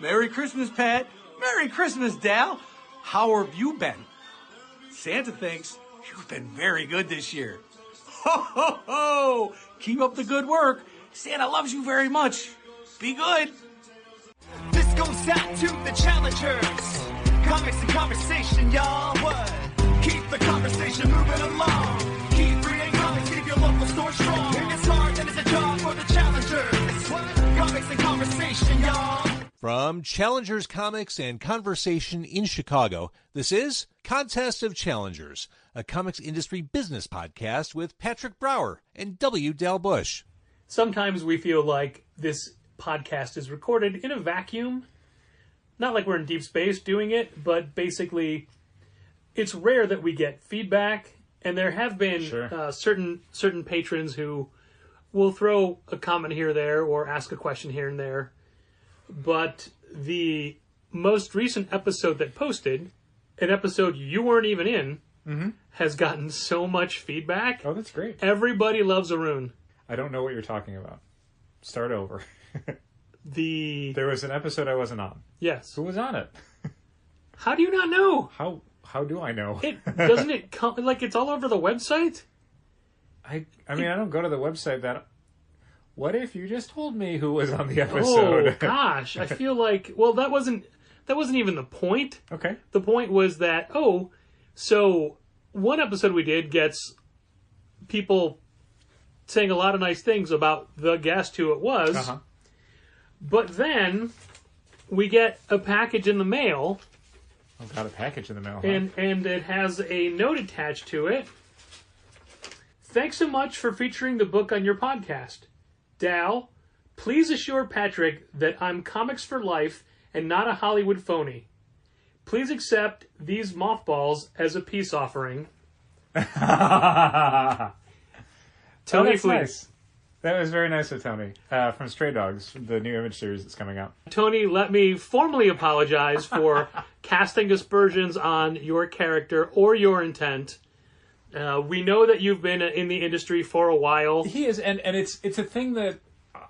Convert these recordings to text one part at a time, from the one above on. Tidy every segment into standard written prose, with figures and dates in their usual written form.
Merry Christmas, Pat. Merry Christmas, Dal. How have you been? Santa thinks you've been very good this year. Ho, ho, ho! Keep up the good work. Santa loves you very much. Be good. This goes out to the challengers. Comics and conversation, y'all. What? Keep the conversation moving along. Keep reading comics, keep your local store strong. If it's hard, then it's a job for the challengers. What? Comics and conversation, y'all. From Challengers Comics and Conversation in Chicago, this is Contest of Challengers, a comics industry business podcast with Patrick Brower and W. Dal Bush. Sometimes we feel like this podcast is recorded in a vacuum. Not like we're in deep space doing it, but basically it's rare that we get feedback, and there have been certain patrons who will throw a comment here or there or ask a question here and there. But the most recent episode that posted, an episode you weren't even in, has gotten so much feedback. Oh, that's great. Everybody loves Arun. I don't know what you're talking about. Start over. There was an episode I wasn't on. Yes. Who was on it? How do you not know? How do I know? Doesn't it come like it's all over the website? I mean, I don't go to the website that. What if you just told me who was on the episode? Oh gosh, I feel like that wasn't even the point. Okay. The point was that so one episode we did gets people saying a lot of nice things about the guest who it was. Uh-huh. But then we get a package in the mail. Oh, got a package in the mail, huh? And it has a note attached to it. Thanks so much for featuring the book on your podcast. Dal, please assure Patrick that I'm comics for life and not a Hollywood phony. Please accept these mothballs as a peace offering. Tony Fleecs. Nice. That was very nice of Tony. From Stray Dogs, the new Image series that's coming out. Tony, let me formally apologize for casting aspersions on your character or your intent. We know that you've been in the industry for a while. He is, and it's a thing that,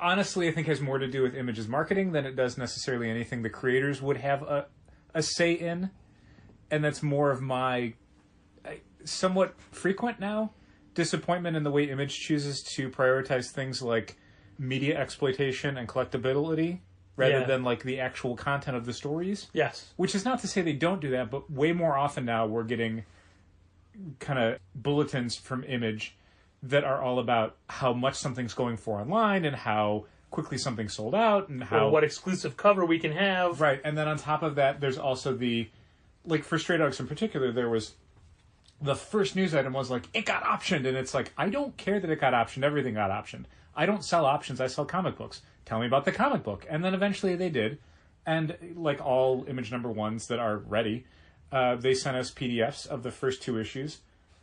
honestly, I think has more to do with Image's marketing than it does necessarily anything the creators would have a say in. And that's more of my somewhat frequent now disappointment in the way Image chooses to prioritize things like media exploitation and collectability rather than like the actual content of the stories. Yes. Which is not to say they don't do that, but way more often now we're getting kind of bulletins from Image that are all about how much something's going for online and how quickly something's sold out and how... Or what exclusive cover we can have. Right, and then on top of that, there's also the... Like, for Stray Dogs in particular, there was... The first news item was like, it got optioned, and it's like, I don't care that it got optioned, everything got optioned. I don't sell options, I sell comic books. Tell me about the comic book. And then eventually they did, and like all Image number ones that are ready, they sent us PDFs of the first 2 issues,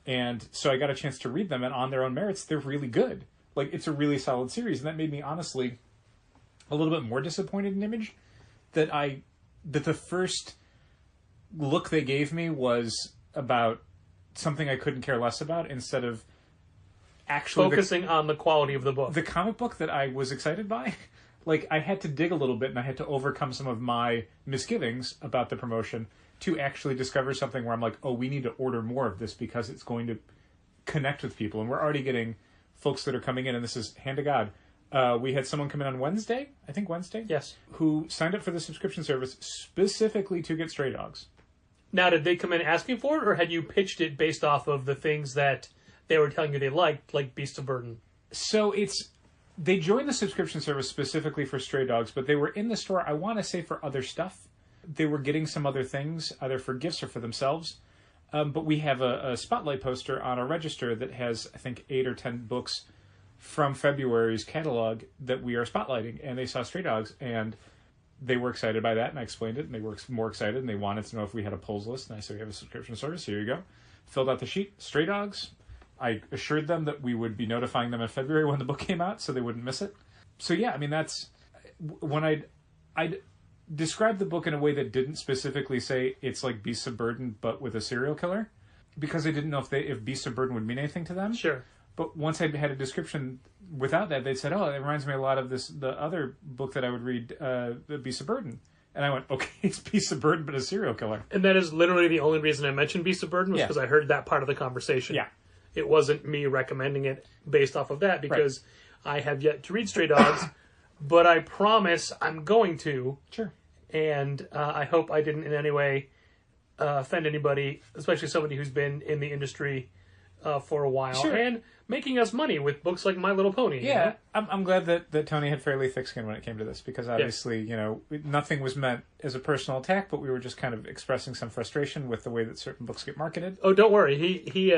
and so I got a chance to read them, and on their own merits, they're really good. Like, it's a really solid series, and that made me, honestly, a little bit more disappointed in Image, that the first look they gave me was about something I couldn't care less about, instead of actually... Focusing on the quality of the book. The comic book that I was excited by, like, I had to dig a little bit, and I had to overcome some of my misgivings about the promotion to actually discover something where I'm like, oh, we need to order more of this because it's going to connect with people. And we're already getting folks that are coming in, and this is hand to God. We had someone come in on Wednesday, I think Wednesday? Yes. Who signed up for the subscription service specifically to get Stray Dogs. Now, did they come in asking for it, or had you pitched it based off of the things that they were telling you they liked, like Beasts of Burden? So they joined the subscription service specifically for Stray Dogs, but they were in the store, I want to say, for other stuff. They were getting some other things, either for gifts or for themselves. But we have a spotlight poster on our register that has, I think, 8 or 10 books from February's catalog that we are spotlighting. And they saw Stray Dogs, and they were excited by that, and I explained it, and they were more excited, and they wanted to know if we had a polls list. And I said, we have a subscription service, here you go. Filled out the sheet, Stray Dogs. I assured them that we would be notifying them in February when the book came out, so they wouldn't miss it. So yeah, I mean, that's... When I'd describe the book in a way that didn't specifically say it's like Beasts of Burden, but with a serial killer, because I didn't know if Beasts of Burden would mean anything to them. Sure. But once I had a description without that, they said, oh, it reminds me a lot of the other book that I would read, The Beasts of Burden. And I went, okay, it's Beast of Burden, but a serial killer. And that is literally the only reason I mentioned Beast of Burden was Yeah. because I heard that part of the conversation. Yeah. It wasn't me recommending it based off of that because I have yet to read Stray Dogs, but I promise I'm going to. Sure. And I hope I didn't in any way offend anybody, especially somebody who's been in the industry for a while Sure. and making us money with books like My Little Pony. Yeah, You know? I'm glad that Tony had fairly thick skin when it came to this, because obviously, nothing was meant as a personal attack, but we were just kind of expressing some frustration with the way that certain books get marketed. Oh, don't worry. He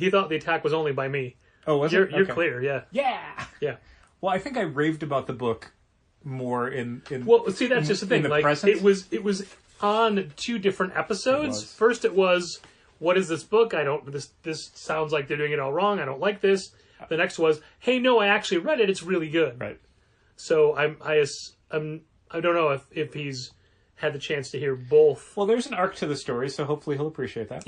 thought the attack was only by me. Oh, was You're it? Okay. clear, yeah. Yeah! Yeah. Well, I think I raved about the book more in Well, see, that's just the thing. the Like, present? it was on 2 different episodes. It was. First, it was, "What is this book? This sounds like they're doing it all wrong. I don't like this." The next was, "Hey, no, I actually read it. It's really good." Right. So I don't know if he's had the chance to hear both. Well, there's an arc to the story, so hopefully he'll appreciate that.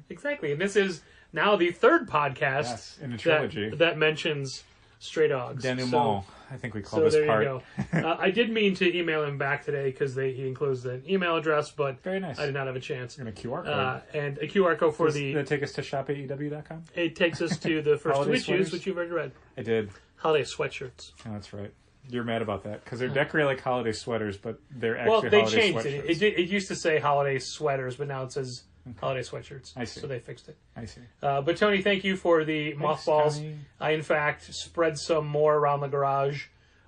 Exactly. And this is now the 3rd podcast Yes, in a trilogy. that mentions Stray Dogs. Denouement, I think we call So this there part. you go. I did mean to email him back today because he enclosed an email address, but Very nice. I did not have a chance. And a QR code. And a QR code for Does that take us to shopaew.com? It takes us to the first Holiday two issues, sweaters? which you've already read. I did. Holiday sweatshirts. Oh, that's right. You're mad about that, because they're decorated like holiday sweaters, but they're actually Well, they holiday changed sweatshirts. it. It used to say holiday sweaters, but now it says holiday sweatshirts. I see. So they fixed it. I see. But Tony, thank you for the mothballs. Tony. I, in fact, spread some more around the garage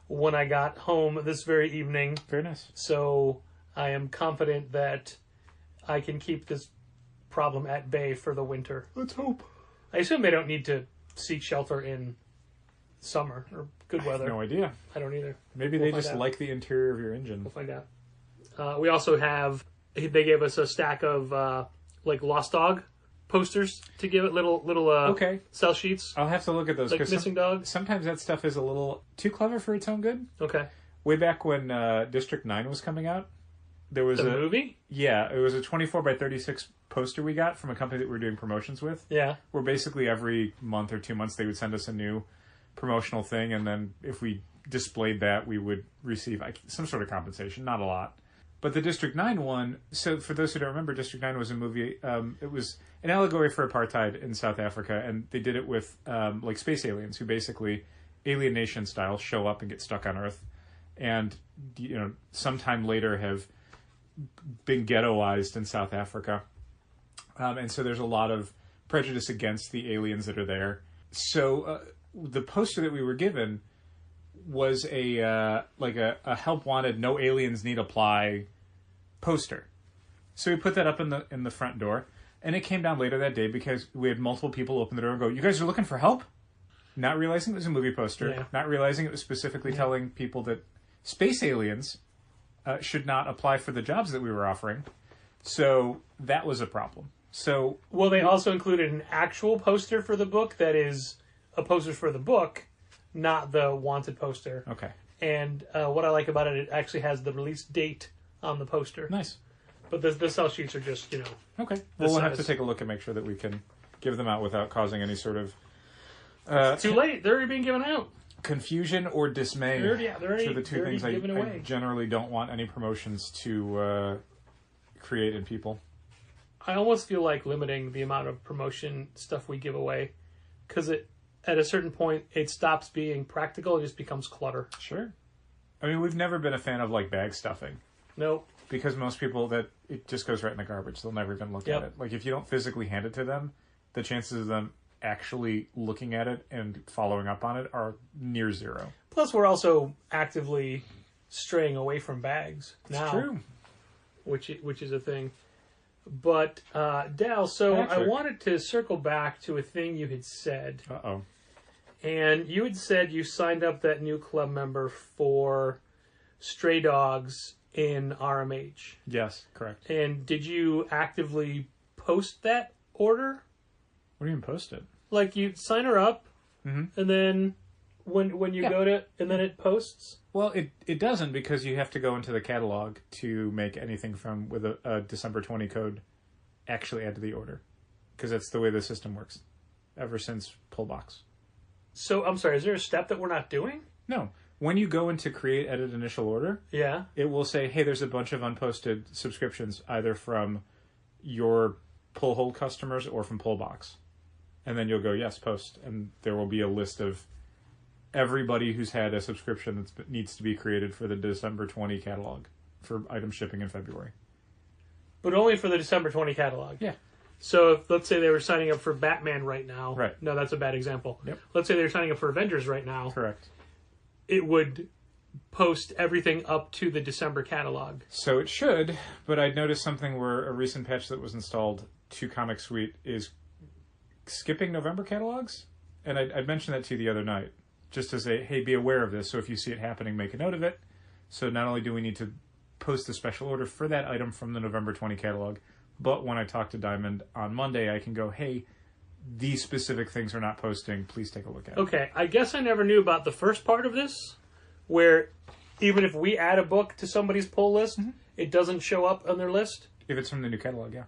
when I got home this very evening. Very nice. So I am confident that I can keep this problem at bay for the winter. Let's hope. I assume they don't need to seek shelter in summer or good weather. No idea. I don't either. Maybe We'll they find just out. like the interior of your engine. We'll find out. We also have, they gave us a stack of like Lost Dog posters to give it little Okay. cell sheets, I'll have to look at those. like 'cause missing dogs. sometimes that stuff is a little too clever for its own good. Okay. Way back when District 9 was coming out, there was The a movie? Yeah, it was a 24 by 36 poster we got from a company that we were doing promotions with. Yeah. Where basically every month or 2 months they would send us a new promotional thing, and then if we displayed that, we would receive some sort of compensation, not a lot. But the District 9 one, so for those who don't remember, District 9 was a movie, it was an allegory for apartheid in South Africa, and they did it with like space aliens who basically, Alien Nation style, show up and get stuck on Earth, and sometime later have been ghettoized in South Africa. And so there's a lot of prejudice against the aliens that are there. So the poster that we were given was a help wanted, no aliens need apply poster. So we put that up in the front door, and it came down later that day because we had multiple people open the door and go, "You guys are looking for help?" Not realizing it was a movie poster, Yeah. not realizing it was specifically telling people that space aliens should not apply for the jobs that we were offering. So that was a problem. So Well, they also included an actual poster for the book that is a poster for the book, not the wanted poster. okay, And what I like about it, it actually has the release date on the poster. nice. But the cell sheets are just, Okay, well, we'll have to size. take a look and make sure that we can give them out without causing any sort of too late. They're already being given out. confusion or dismay. They're already- Which are the two they're already things given I away. generally don't want any promotions to create in people. I almost feel like limiting the amount of promotion stuff we give away, because at a certain point it stops being practical. It just becomes clutter. Sure. I mean, we've never been a fan of like bag stuffing Nope. because most people that it just goes right in the garbage. They'll never even look Yep. at it. Like if you don't physically hand it to them, the chances of them actually looking at it and following up on it are near zero. Plus, we're also actively straying away from bags now, True. which is a thing. But Dal, so I Patrick. wanted to circle back to a thing you had said, Uh-oh. and you had said you signed up that new club member for Stray Dogs in RMH. Yes, correct. And did you actively post that order? What do you mean post it? Like you sign her up, Mhm. and then when you Yeah. go to, and then it posts? Well, it doesn't because you have to go into the catalog to make anything from with a December 20 code actually add to the order. Because that's the way the system works ever since Pullbox. So, I'm sorry, is there a step that we're not doing? No. When you go into create, edit, initial order, Yeah. it will say, hey, there's a bunch of unposted subscriptions, either from your pull hold customers or from Pullbox. And then you'll go, yes, post. And there will be a list of everybody who's had a subscription that needs to be created for the December 20 catalog for item shipping in February. But only for the December 20 catalog. Yeah. So if, let's say they were signing up for Batman right now. Right. No, that's a bad example. Yep. Let's say they were signing up for Avengers right now. Correct. It would post everything up to the December catalog. So it should, but I'd noticed something where a recent patch that was installed to ComicSuite is skipping November catalogs. And I'd mentioned that to you the other night, just to say, hey, be aware of this. So if you see it happening, make a note of it. So not only do we need to post the special order for that item from the November 20 catalog, but when I talk to Diamond on Monday, I can go, hey, these specific things are not posting. Please take a look at it. Okay, I guess I never knew about the first part of this, where even if we add a book to somebody's pull list, it doesn't show up on their list. If it's from the new catalog, yeah.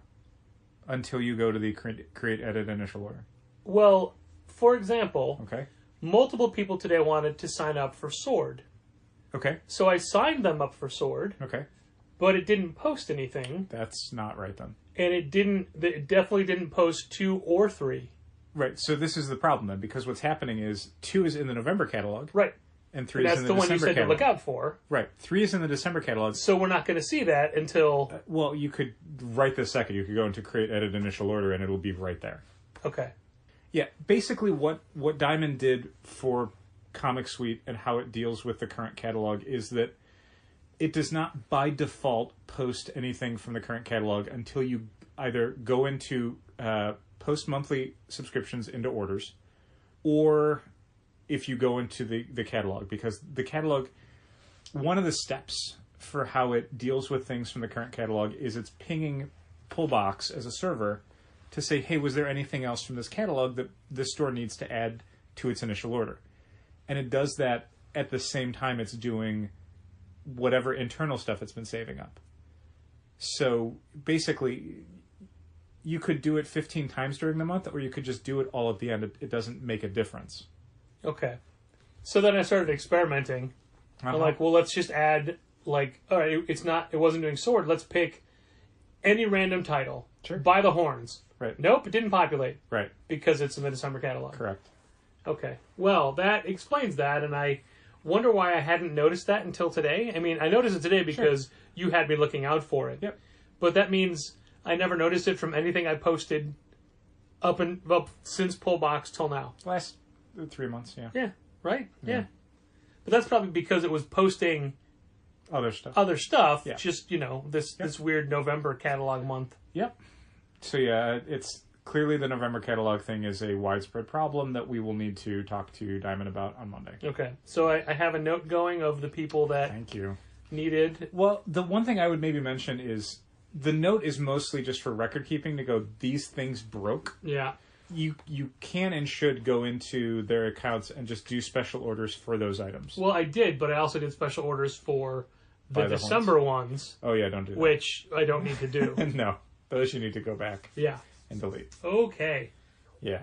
Until you go to the create, edit, initial order. Well, for example, Okay. multiple people today wanted to sign up for Sword. Okay. So I signed them up for Sword, Okay. but it didn't post anything, That's not right then. and it definitely didn't post 2 or 3. Right. So this is the problem then, because what's happening is 2 is in the November catalog, Right. and 3 And is that's in the the one you December said to catalog. look out for. Right. 3 is in the December catalog. So we're not going to see that until... Well, you could, right this second, you could go into create, edit, initial order, and it'll be right there. Okay. Yeah, basically what Diamond did for ComicSuite and how it deals with the current catalog is that it does not by default post anything from the current catalog until you either go into post monthly subscriptions into orders, or if you go into the catalog, because the catalog, one of the steps for how it deals with things from the current catalog is it's pinging Pullbox as a server to say, hey, was there anything else from this catalog that this store needs to add to its initial order? And it does that at the same time it's doing whatever internal stuff it's been saving up. So basically, you could do it 15 times during the month, or you could just do it all at the end. It doesn't make a difference. Okay. So then I started experimenting. I'm like, well, let's just add, like, all right, it wasn't doing Sword. Let's pick any random title. Sure. By the horns. Right. Nope, it didn't populate. Right. Because it's in the December catalog. Correct. Okay. Well, that explains that, and I wonder why I hadn't noticed that until today. I mean, I noticed it today because you had me looking out for it. Yep. But that means I never noticed it from anything I posted up since Pullbox till now. Last 3 months, yeah. Yeah. Right? Yeah. But that's probably because it was posting Other stuff. Yeah. Just, this weird November catalog month. Yep. So yeah, it's clearly the November catalog thing is a widespread problem that we will need to talk to Diamond about on Monday. Okay. So I have a note going of the people that Thank you. needed. Well, the one thing I would maybe mention is the note is mostly just for record keeping to go, these things broke. Yeah. You can and should go into their accounts and just do special orders for those items. Well, I did, but I also did special orders for the By the December ones, Oh yeah, don't do that. which I don't need to do. No, those you need to go back Yeah. and delete. Okay. Yeah.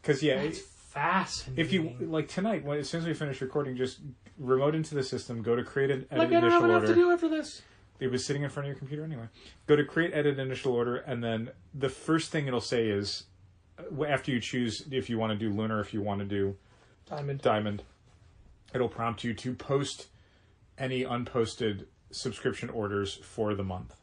Because yeah, That's fascinating. if you, like tonight, as soon as we finish recording, just remote into the system, go to create an edit Like, I don't initial have enough order. to do after this. It was sitting in front of your computer anyway. Go to create edit initial order, and then the first thing it'll say is, after you choose if you want to do lunar, if you want to do diamond, it'll prompt you to post any unposted subscription orders for the month.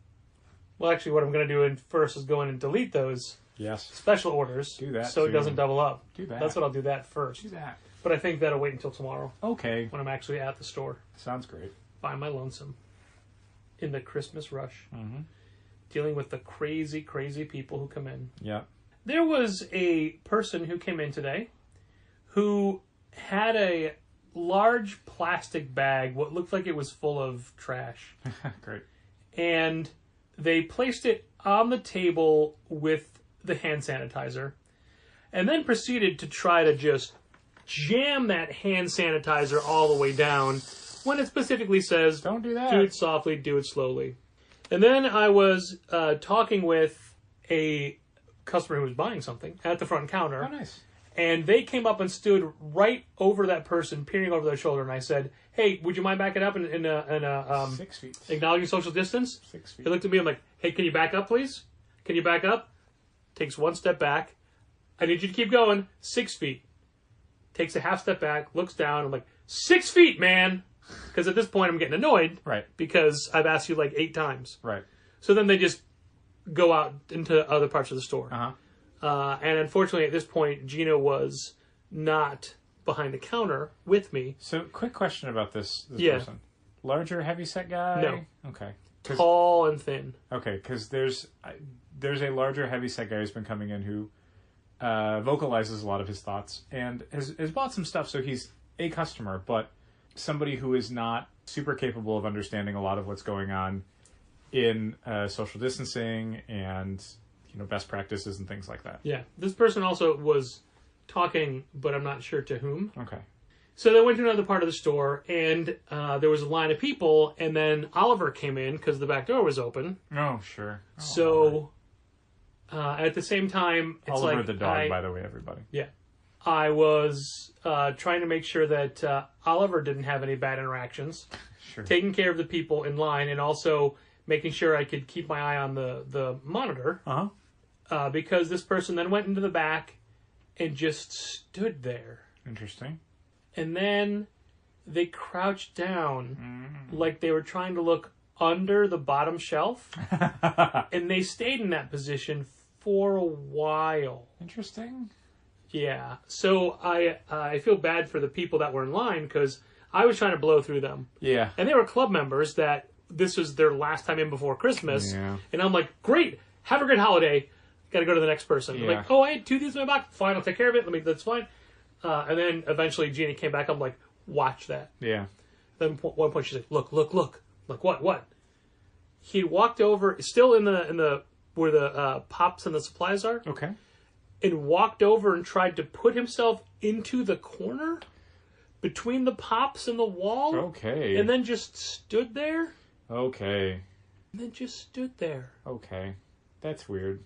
Well, actually, what I'm going to do first is go in and delete those Yes. special orders. Do that, so it too. doesn't double up. Do that. That's what I'll do that first. Do that. But I think that'll wait until tomorrow Okay. when I'm actually at the store Sounds great. by my lonesome in the Christmas rush, Mm-hmm. dealing with the crazy, crazy people who come in. Yeah. There was a person who came in today who had a large plastic bag, what looked like it was full of trash. Great. And they placed it on the table with the hand sanitizer and then proceeded to try to just jam that hand sanitizer all the way down when it specifically says, Don't do that. do it softly, do it slowly. And then I was talking with a customer who was buying something at the front counter. Oh, nice. And they came up and stood right over that person, peering over their shoulder. And I said, "Hey, would you mind backing up and 6 feet. acknowledging social distance?" 6 feet. He looked at me. I'm like, "Hey, can you back up, please? Can you back up?" Takes one step back. "I need you to keep going. 6 feet." Takes a half step back, looks down. I'm like, 6 feet, man. Because at this point, I'm getting annoyed. Right. Because I've asked you like 8 times. Right. So then they just go out into other parts of the store. Uh-huh. And unfortunately, at this point, Gina was not behind the counter with me. So, quick question about this Yeah. person. Larger, heavyset guy? No. Okay. Tall and thin. Okay, because there's a larger, heavyset guy who's been coming in who vocalizes a lot of his thoughts and has bought some stuff, so he's a customer, but somebody who is not super capable of understanding a lot of what's going on in social distancing and best practices and things like that. Yeah. This person also was talking, but I'm not sure to whom. Okay. So they went to another part of the store, and there was a line of people, and then Oliver came in because the back door was open. Oh, sure. Oh, So at the same time, it's Oliver like the dog, by the way, everybody. Yeah. I was trying to make sure that Oliver didn't have any bad interactions, Sure. taking care of the people in line, and also making sure I could keep my eye on the monitor. Uh-huh. Because this person then went into the back and just stood there. Interesting. And then they crouched down like they were trying to look under the bottom shelf. And they stayed in that position for a while. Interesting. Yeah. So I feel bad for the people that were in line because I was trying to blow through them. Yeah. And they were club members that this was their last time in before Christmas. Yeah. And I'm like, great, have a great holiday. Got to go to the next person. Yeah. I'm like, oh, I had 2 of these in my box. Fine, I'll take care of it. That's fine. And then eventually Jeannie came back. I'm like, watch that. Yeah. Then at one point she's like, look. Like, what? He walked over, still in the where the pops and the supplies are, Okay. and walked over and tried to put himself into the corner between the pops and the wall. Okay. And then just stood there. Okay. And then just stood there. Okay. That's weird.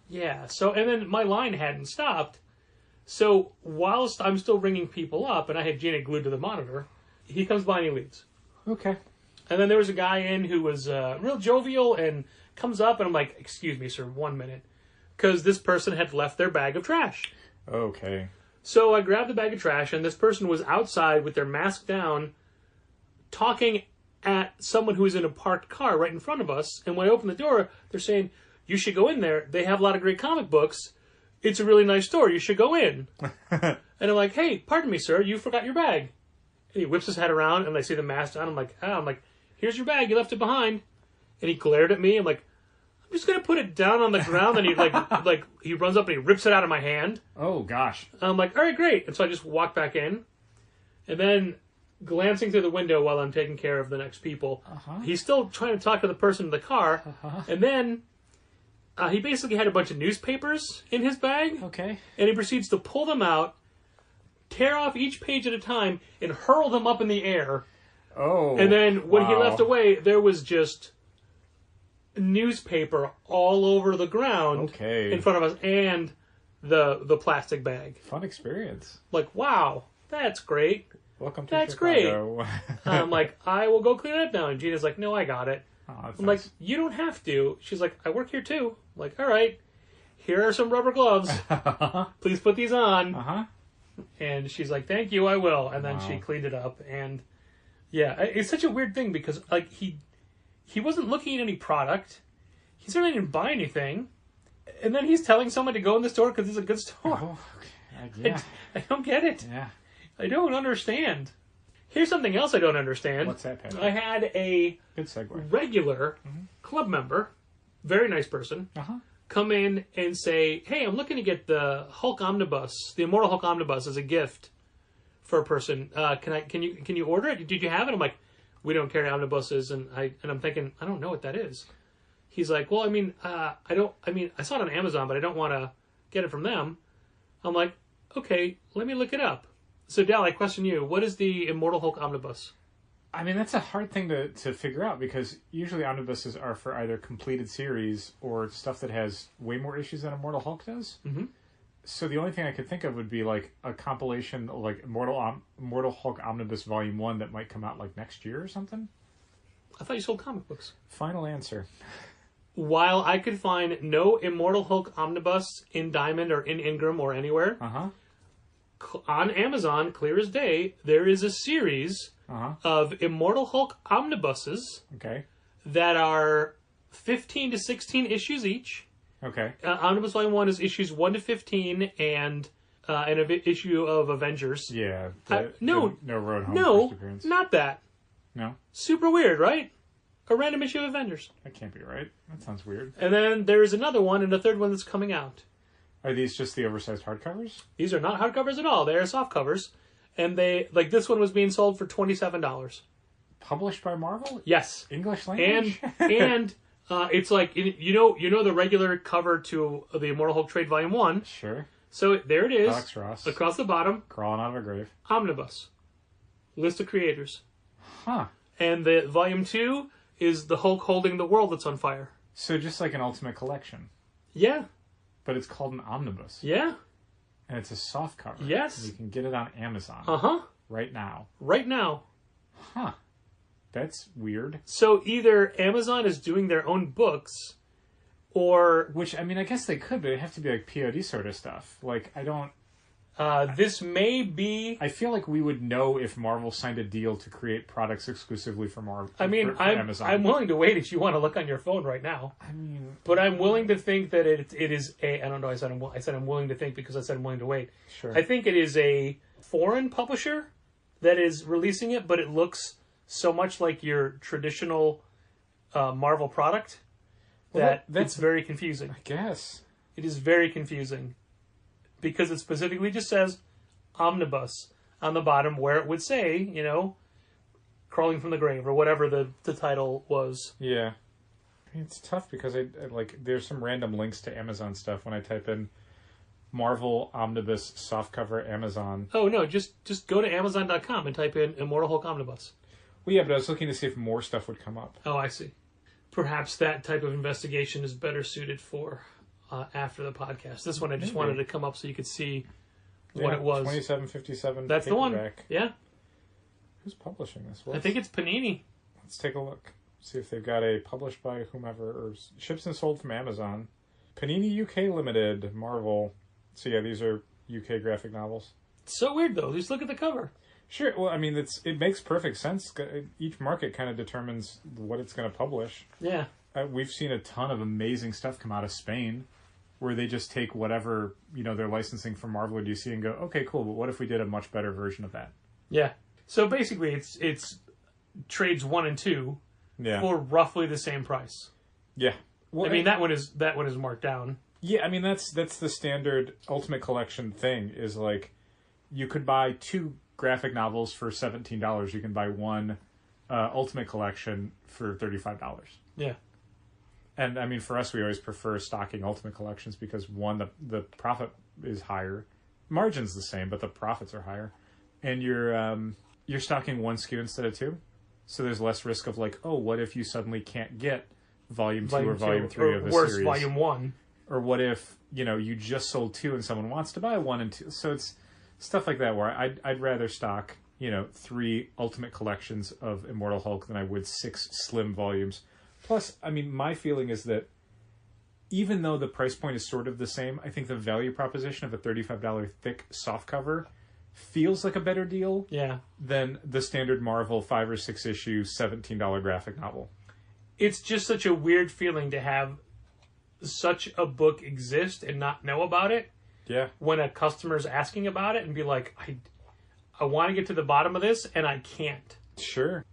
Yeah, so, and then my line hadn't stopped. So, whilst I'm still ringing people up, and I had Gina glued to the monitor, he comes by and he leaves. Okay. And then there was a guy in who was real jovial and comes up, and I'm like, excuse me, sir, 1 minute. Because this person had left their bag of trash. Okay. So I grabbed the bag of trash, and this person was outside with their mask down, talking at someone who was in a parked car right in front of us. And when I opened the door, they're saying, you should go in there. They have a lot of great comic books. It's a really nice store. You should go in. And I'm like, hey, pardon me, sir. You forgot your bag. And he whips his head around, and I see the mask down. I'm like, here's your bag. You left it behind. And he glared at me. I'm like, I'm just going to put it down on the ground. And he like he runs up and he rips it out of my hand. Oh, gosh. I'm like, all right, great. And so I just walk back in. And then glancing through the window while I'm taking care of the next people, he's still trying to talk to the person in the car. And then he basically had a bunch of newspapers in his bag. Okay. And he proceeds to pull them out, tear off each page at a time, and hurl them up in the air. Oh. And then when he wow. left away, there was just newspaper all over the ground Okay. in front of us and the plastic bag. Fun experience. Like, wow, that's great. Welcome to That's Chicago. I'm like, I will go clean it up now. And Gina's like, no, I got it. Oh, that's I'm nice. like, you don't have to. She's like, I work here too. I'm like, all right, here are some rubber gloves. Please put these on. Uh-huh. And she's like, thank you, I will. And then Wow. she cleaned it up. And yeah, it's such a weird thing because like he wasn't looking at any product. He certainly didn't buy anything. And then he's telling someone to go in the store because it's a good store. Oh, okay. Yeah. I don't get it. Yeah. I don't understand. Here's something else I don't understand. What's that, Patrick? I had a Good segue. regular club member, very nice person, Uh-huh. come in and say, hey, I'm looking to get the Hulk Omnibus, the Immortal Hulk Omnibus as a gift for a person. Can you order it? Did you have it? I'm like, we don't carry omnibuses. And I'm thinking, I don't know what that is. He's like, well, I saw it on Amazon, but I don't want to get it from them. I'm like, okay, let me look it up. So, Dal, I question you. What is the Immortal Hulk Omnibus? I mean, that's a hard thing to figure out because usually omnibuses are for either completed series or stuff that has way more issues than Immortal Hulk does. Mm-hmm. So the only thing I could think of would be like a compilation, like Immortal Hulk Omnibus Volume 1 that might come out like next year or something. I thought you sold comic books. Final answer. While I could find no Immortal Hulk Omnibus in Diamond or in Ingram or anywhere, on Amazon, clear as day, there is a series of Immortal Hulk Omnibuses that are 15 to 16 issues each. Okay. Omnibus Volume 1 is issues 1 to 15 and an issue of Avengers. Yeah. No Road Home no, first appearance. not that. No? Super weird, right? A random issue of Avengers. That can't be right. That sounds weird. And then there's another one and a third one that's coming out. Are these just the oversized hardcovers? These are not hardcovers at all. They are soft covers. And they, like this one was being sold for $27. Published by Marvel? Yes. English language? And it's like, you know the regular cover to the Immortal Hulk Trade Volume 1. Sure. So there it is. Alex Ross. Across the bottom. Crawling out of a grave. Omnibus. List of creators. Huh. And the Volume 2 is the Hulk holding the world that's on fire. So just like an Ultimate Collection. Yeah. But it's called an omnibus. Yeah. And it's a soft cover. Yes. And you can get it on Amazon. Right now. Right now. Huh. That's weird. So either Amazon is doing their own books, or... Which, I mean, I guess they could, but it have to be like POD sort of stuff. Like, I don't... this may be... I feel like we would know if Marvel signed a deal to create products exclusively for Marvel. I mean, for Amazon. I'm willing to wait if you want to look on your phone right now. I mean... But I'm willing to think that it is a... I don't know, I said I'm willing to think because I said I'm willing to wait. Sure. I think it is a foreign publisher that is releasing it, but it looks so much like your traditional Marvel product that it's very confusing. I guess. It is very confusing. Because it specifically just says Omnibus on the bottom where it would say, Crawling from the Grave or whatever the title was. Yeah. I mean, it's tough because I there's some random links to Amazon stuff when I type in Marvel Omnibus softcover Amazon. Oh, no, just go to Amazon.com and type in Immortal Hulk Omnibus. Well, yeah, but I was looking to see if more stuff would come up. Oh, I see. Perhaps that type of investigation is better suited for after the podcast. This one I just wanted to come up so you could see what it was. 2757. That's the one. Yeah. Who's publishing this? I think it's Panini. Let's take a look. See if they've got a published by whomever or ships and sold from Amazon. Panini UK Limited, Marvel. So yeah, these are UK graphic novels. It's so weird though. Just look at the cover. Sure. Well, I mean, it makes perfect sense. Each market kind of determines what it's going to publish. Yeah. We've seen a ton of amazing stuff come out of Spain, where they just take whatever they're licensing from Marvel or DC and go, okay, cool. But what if we did a much better version of that? Yeah. So basically, it's trades 1 and 2 for roughly the same price. Yeah. Well, I mean that one is marked down. Yeah. I mean that's the standard Ultimate Collection thing. Is like you could buy 2 graphic novels for $17. You can buy 1 Ultimate Collection for $35. Yeah. And I mean, for us, we always prefer stocking Ultimate Collections because one, the profit is higher, margin's the same, but the profits are higher, and you're stocking 1 SKU instead of 2, so there's less risk of like, oh, what if you suddenly can't get volume 2 or volume 3 of the worse, series, volume 1, or what if you just sold 2 and someone wants to buy 1 and 2, so it's stuff like that where I'd rather stock 3 Ultimate Collections of Immortal Hulk than I would 6 slim volumes. Plus, I mean, my feeling is that even though the price point is sort of the same, I think the value proposition of a $35 thick softcover feels like a better deal than the standard Marvel 5 or 6 issue $17 graphic novel. It's just such a weird feeling to have such a book exist and not know about it. Yeah. When a customer's asking about it and be like, I want to get to the bottom of this and I can't. Sure.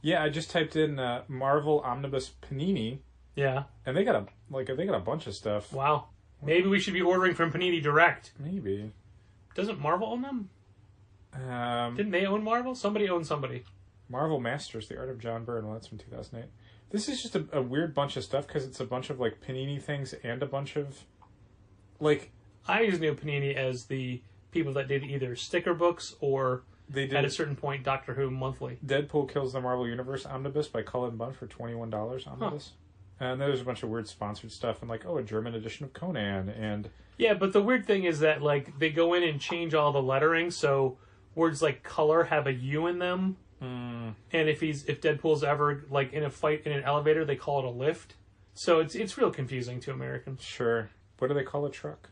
Yeah, I just typed in Marvel Omnibus Panini. Yeah. And they got a bunch of stuff. Wow. Maybe we should be ordering from Panini direct. Maybe. Doesn't Marvel own them? Didn't they own Marvel? Somebody owns somebody. Marvel Masters, The Art of John Byrne. Well, that's from 2008. This is just a weird bunch of stuff because it's a bunch of like Panini things and a bunch of like. I always knew Panini as the people that did either sticker books or they did at a certain point Doctor Who monthly. Deadpool Kills the Marvel Universe Omnibus by Cullen Bunn for $21 omnibus. And then there's a bunch of weird sponsored stuff, and like, a German edition of Conan, and Yeah, but the weird thing is that like they go in and change all the lettering, so words like color have a U in them. And if Deadpool's ever like in a fight in an elevator, they call it a lift. So it's real confusing to Americans. Sure. What do they call a truck?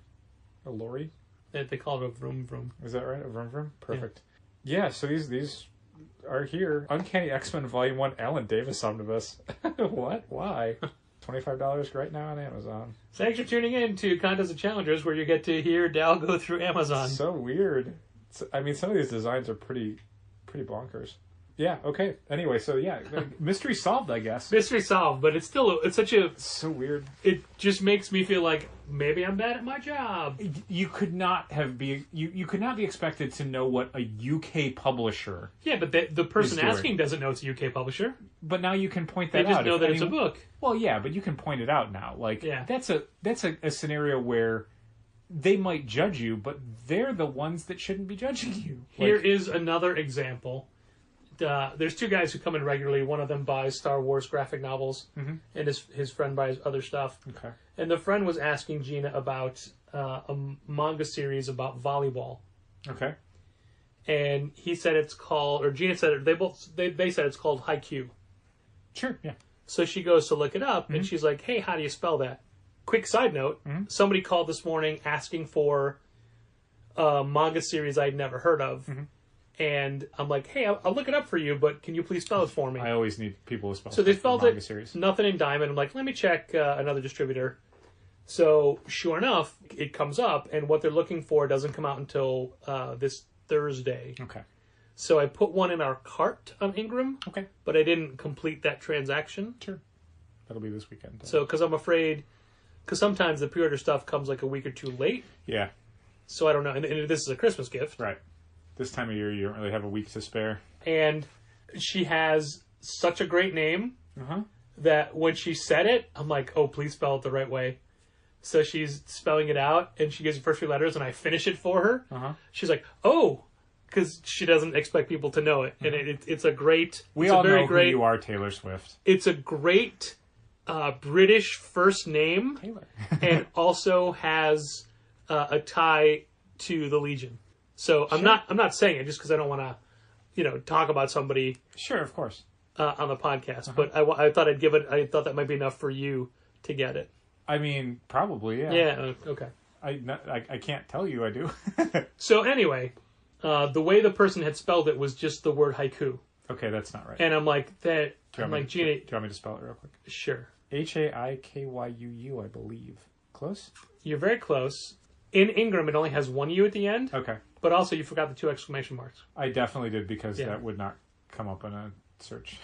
A lorry? They call it a vroom vroom. Is that right? A vroom vroom? Perfect. Yeah, so these are here. Uncanny X-Men Volume 1 Alan Davis Omnibus. What? Why? $25 right now on Amazon. Thanks for tuning in to Contest of Challengers, where you get to hear Dal go through Amazon. So weird. I mean, some of these designs are pretty bonkers. Yeah, okay. Anyway, so yeah, mystery solved, I guess. Mystery solved, but it's so weird. It just makes me feel like maybe I'm bad at my job. You could not be expected to know what a UK publisher. Yeah, but the person asking doesn't know it's a UK publisher. But now you can point that out. They just know that it's a book. Well, yeah, but you can point it out now. Like, yeah. that's a scenario where they might judge you, but they're the ones that shouldn't be judging you. Here is another example. There's two guys who come in regularly. One of them buys Star Wars graphic novels, and his friend buys other stuff. Okay. And the friend was asking Gina about a manga series about volleyball. Okay. And he said it's called, or Gina said it. They said it's called Haikyuu. Sure. Yeah. So she goes to look it up, and she's like, "Hey, how do you spell that?" Quick side note: somebody called this morning asking for a manga series I'd never heard of. And I'm like, hey, I'll look it up for you, but can you please spell it for me? I always need people to spell. So they spelled it series. Nothing in Diamond. I'm like, let me check another distributor. So sure enough, it comes up, and what they're looking for doesn't come out until this Thursday. Okay. So I put one in our cart on Ingram. Okay. But I didn't complete that transaction. Sure. That'll be this weekend. So because I'm afraid, because sometimes the pre-order stuff comes like a week or two late. Yeah. So I don't know, and this is a Christmas gift. Right. This time of year, you don't really have a week to spare. And she has such a great name that when she said it, I'm like, oh, please spell it the right way. So she's spelling it out, and she gives the first three letters, and I finish it for her. She's like, oh, because she doesn't expect people to know it. And it's a great... We all know who you are, Taylor Swift. It's a great British first name. Taylor. And also has a tie to the Legion. So I'm not saying it just because I don't want to, talk about somebody. Sure, of course. On the podcast, but I thought I'd give it. I thought that might be enough for you to get it. I mean, probably, yeah. Yeah. Okay. I can't tell you I do. So anyway, the way the person had spelled it was just the word haiku. Okay, that's not right. And I'm like that. Gina, do you want me to spell it real quick? Sure. Haikyuu, I believe. Close. You're very close. In Ingram, it only has one U at the end. Okay. But also, you forgot the 2 exclamation marks. I definitely did because that would not come up in a search.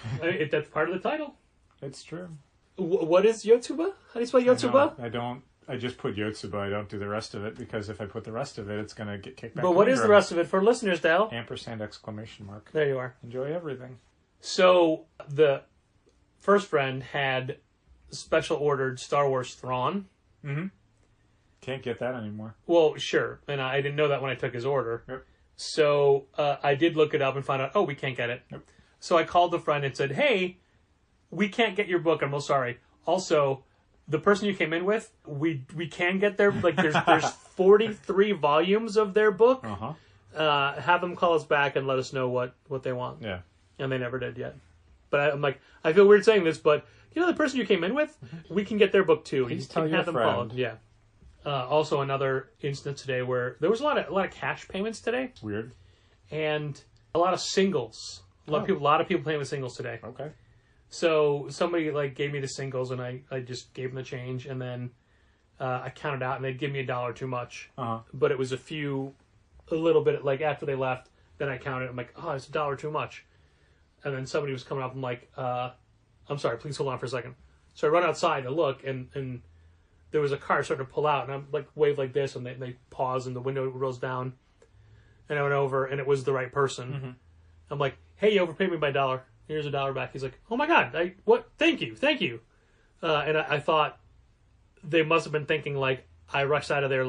That's part of the title. It's true. What is Yotsuba? How do you spell Yotsuba? I don't. I just put Yotsuba. I don't do the rest of it because if I put the rest of it, it's going to get kicked back. But what is the rest of it for listeners, Dal? Ampersand exclamation mark. There you are. Enjoy everything. So the first friend had special ordered Star Wars Thrawn. Can't get that anymore. Well, sure. And I didn't know that when I took his order. Yep. So I did look it up and find out, we can't get it. Yep. So I called the friend and said, hey, we can't get your book. I'm real sorry. Also, the person you came in with, we can get their, like, there's 43 volumes of their book. Have them call us back and let us know what they want. Yeah. And they never did yet. But I'm like, I feel weird saying this, but the person you came in with, we can get their book too. Please tell your friend. Yeah. Also, another instance today where there was a lot of cash payments today. Weird. And a lot of singles. A lot of people paying with singles today. Okay. So somebody gave me the singles, and I just gave them the change, and then I counted out, and they'd give me $1 too much. But it was a little bit after they left. Then I counted. I'm like, it's $1 too much. And then somebody was coming up. I'm like, I'm sorry, please hold on for a second. So I run outside to look, and there was a car starting to pull out, and I'm wave like this, and they pause, and the window rolls down, and I went over, and it was the right person. I'm like, hey, you overpaid me by $1. Here's $1 back. He's like, oh my God, what? Thank you. And I thought they must have been thinking I rushed out of there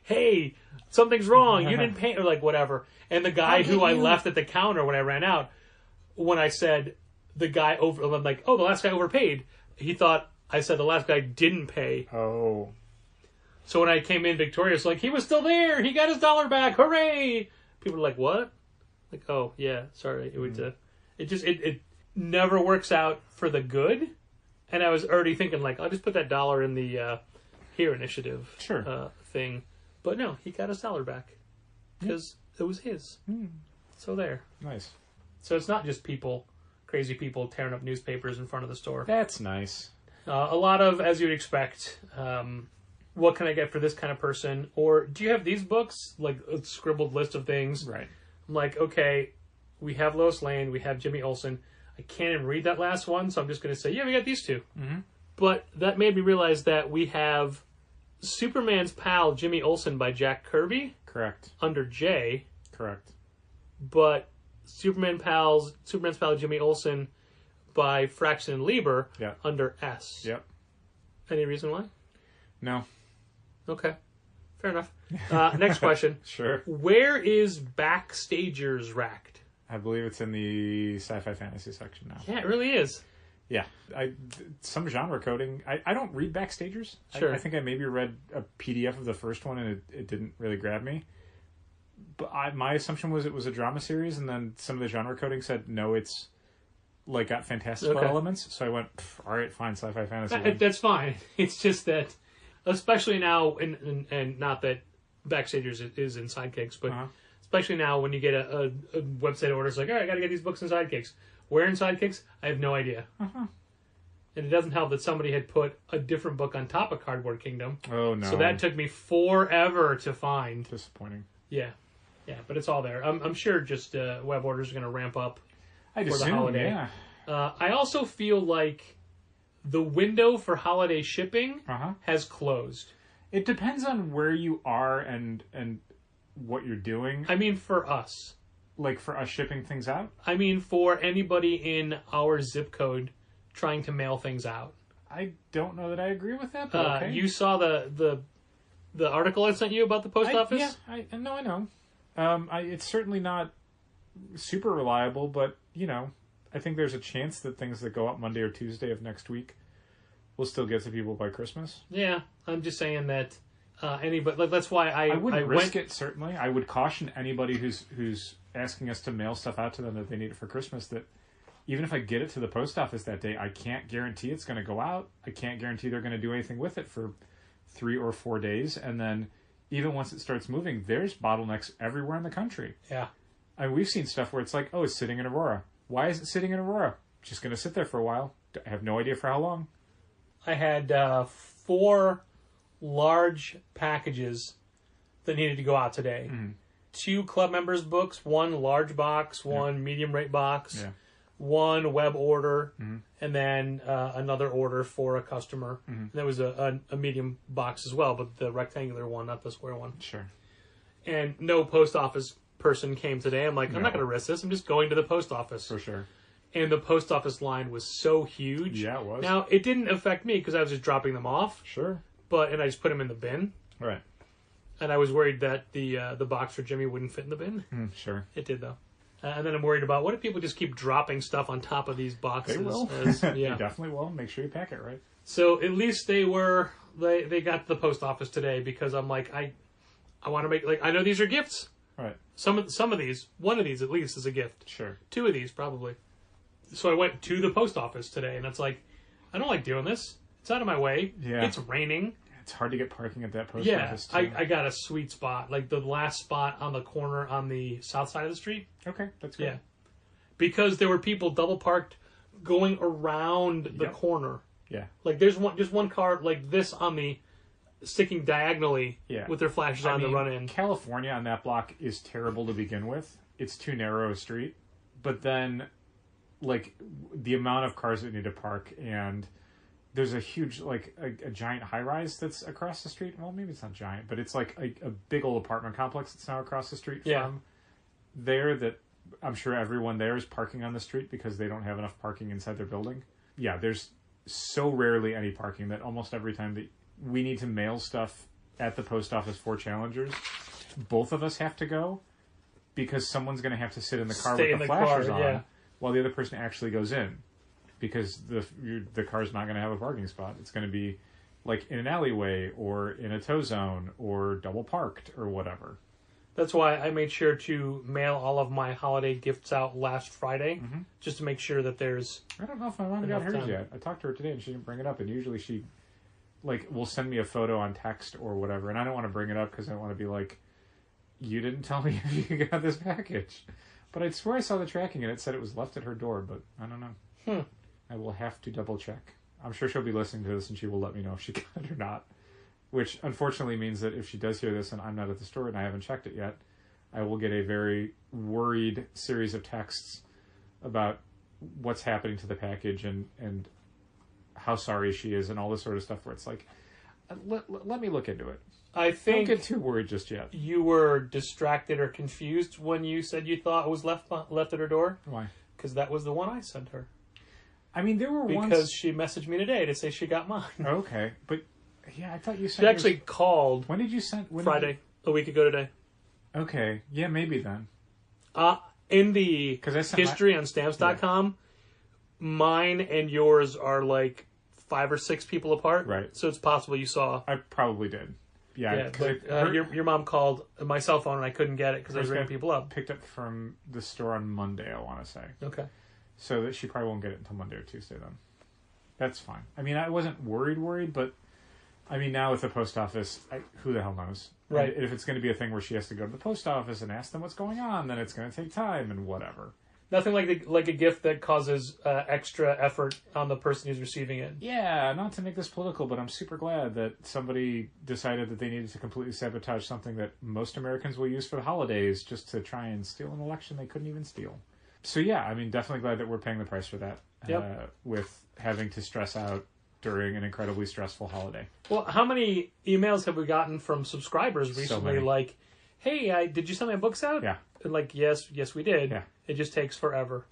hey, something's wrong. You didn't pay, or whatever. And the guy who I left at the counter when I ran out, when I said the guy I'm like, the last guy overpaid, he thought I said the last guy didn't pay. Oh. So when I came in victorious, like, he was still there. He got his $1 back. Hooray! People were like, what? Like, oh, yeah, sorry. It never works out for the good. And I was already thinking, like, I'll just put that $1 in the Here initiative thing. But no, he got his $1 back. Because it was his. So there. Nice. So it's not just crazy people tearing up newspapers in front of the store. That's nice. A lot of, as you'd expect, what can I get for this kind of person? Or do you have these books? Like a scribbled list of things. Right. I'm like, okay, we have Lois Lane, we have Jimmy Olsen. I can't even read that last one, so I'm just going to say, yeah, we got these two. Mm-hmm. But that made me realize that we have Superman's Pal, Jimmy Olsen by Jack Kirby. Correct. Under J. Correct. But Superman's Pal, Jimmy Olsen by Fraction and Lieber under S. Yep. Any reason why? No. Okay. Fair enough. Next question. Sure. Where is Backstagers racked? I believe it's in the sci-fi fantasy section now. Yeah, it really is. Yeah. Some genre coding. I don't read Backstagers. Sure. I think I maybe read a PDF of the first one and it didn't really grab me. But my assumption was it was a drama series, and then some of the genre coding said, no, it's like got fantastical elements. So I went, all right, fine, sci-fi fantasy. That's fine. It's just that, especially now, and not that Backstagers is in Sidekicks, but especially now when you get a website order, it's like, all right, I got to get these books in Sidekicks. Where in Sidekicks? I have no idea. And it doesn't help that somebody had put a different book on top of Cardboard Kingdom. Oh, no. So that took me forever to find. Disappointing. Yeah. Yeah, but it's all there. I'm sure just web orders are going to ramp up for the holiday. Yeah. I also feel like the window for holiday shipping has closed. It depends on where you are and what you're doing. I mean, for us. Like for us shipping things out? I mean, for anybody in our zip code trying to mail things out. I don't know that I agree with that, but okay. You saw the article I sent you about the post office? Yeah, I know. It's certainly not super reliable, but, I think there's a chance that things that go up Monday or Tuesday of next week will still get to people by Christmas. Yeah, I'm just saying that anybody... That's why I wouldn't risk it, certainly. I would caution anybody who's asking us to mail stuff out to them that they need it for Christmas, that even if I get it to the post office that day, I can't guarantee it's going to go out. I can't guarantee they're going to do anything with it for 3 or 4 days, and then even once it starts moving, there's bottlenecks everywhere in the country. Yeah. I mean, we've seen stuff where it's like, oh, it's sitting in Aurora. Why is it sitting in Aurora? Just going to sit there for a while. I have no idea for how long. I had 4 large packages that needed to go out today. 2 club members books, 1 large box, 1 medium rate box, 1 web order, and then another order for a customer. And there was a medium box as well, but the rectangular one, not the square one. Sure. And no post office person came today. I'm like, I'm not going to risk this. I'm just going to the post office. For sure. And the post office line was so huge. Yeah, it was. Now, it didn't affect me because I was just dropping them off. Sure. And I just put them in the bin. Right. And I was worried that the box for Jimmy wouldn't fit in the bin. Sure. It did, though. And then I'm worried about, what if people just keep dropping stuff on top of these boxes? They will. Yeah. They definitely will. Make sure you pack it right. So at least they got to the post office today, because I'm like, I want to make, I know these are gifts. Right. Some of these, one of these at least is a gift. Sure. 2 of these probably. So I went to the post office today, and it's like, I don't like doing this. It's out of my way. Yeah. It's raining. It's hard to get parking at that post office, too. I got a sweet spot, like the last spot on the corner on the south side of the street. Okay, that's good. Yeah. Because there were people double parked going around the corner. Yeah. Like there's just one car like this on the sticking diagonally with their flashes on the run in. California on that block is terrible to begin with. It's too narrow a street. But then, the amount of cars that need to park, and there's a huge, a giant high-rise that's across the street. Well, maybe it's not giant, but it's like a big old apartment complex that's now across the street from there, that I'm sure everyone there is parking on the street because they don't have enough parking inside their building. Yeah, there's so rarely any parking that almost every time that we need to mail stuff at the post office for challengers, both of us have to go, because someone's going to have to sit in the car with the flashers on while the other person actually goes in. because the car's not going to have a parking spot. It's going to be like in an alleyway or in a tow zone or double parked or whatever. That's why I made sure to mail all of my holiday gifts out last Friday, just to make sure that there's... I don't know if my mom got hers yet. I talked to her today and she didn't bring it up, and usually she will send me a photo on text or whatever, and I don't want to bring it up because I don't want to be like, you didn't tell me if you got this package. But I swear I saw the tracking and it said it was left at her door, but I don't know. I will have to double check. I'm sure she'll be listening to this and she will let me know if she got it or not. Which unfortunately means that if she does hear this and I'm not at the store and I haven't checked it yet, I will get a very worried series of texts about what's happening to the package and how sorry she is and all this sort of stuff where it's like, let me look into it. I think don't get too worried just yet. You were distracted or confused when you said you thought it was left at her door. Why? Because that was the one I sent her. I mean, there were because she messaged me today to say she got mine. Okay, but yeah, I thought you sent. She actually called. When did you send? Friday, a week ago today. Okay, yeah, maybe then. In the history on stamps.com, mine and yours are like 5 or 6 people apart. Right. So it's possible you saw. I probably did. Yeah, but your mom called my cell phone and I couldn't get it because I was ringing people up. Picked up from the store on Monday, I want to say. Okay. So that she probably won't get it until Monday or Tuesday then. That's fine. I mean, I wasn't worried, but I mean, now with the post office, who the hell knows? Right. And if it's going to be a thing where she has to go to the post office and ask them what's going on, then it's going to take time and whatever. Nothing like a gift that causes extra effort on the person who's receiving it. Yeah, not to make this political, but I'm super glad that somebody decided that they needed to completely sabotage something that most Americans will use for the holidays just to try and steal an election they couldn't even steal. So yeah, I mean, definitely glad that we're paying the price for that. Yep. With having to stress out during an incredibly stressful holiday. Well, how many emails have we gotten from subscribers recently? Like, hey, did you send my books out? Yeah. And like, yes, we did. Yeah. It just takes forever.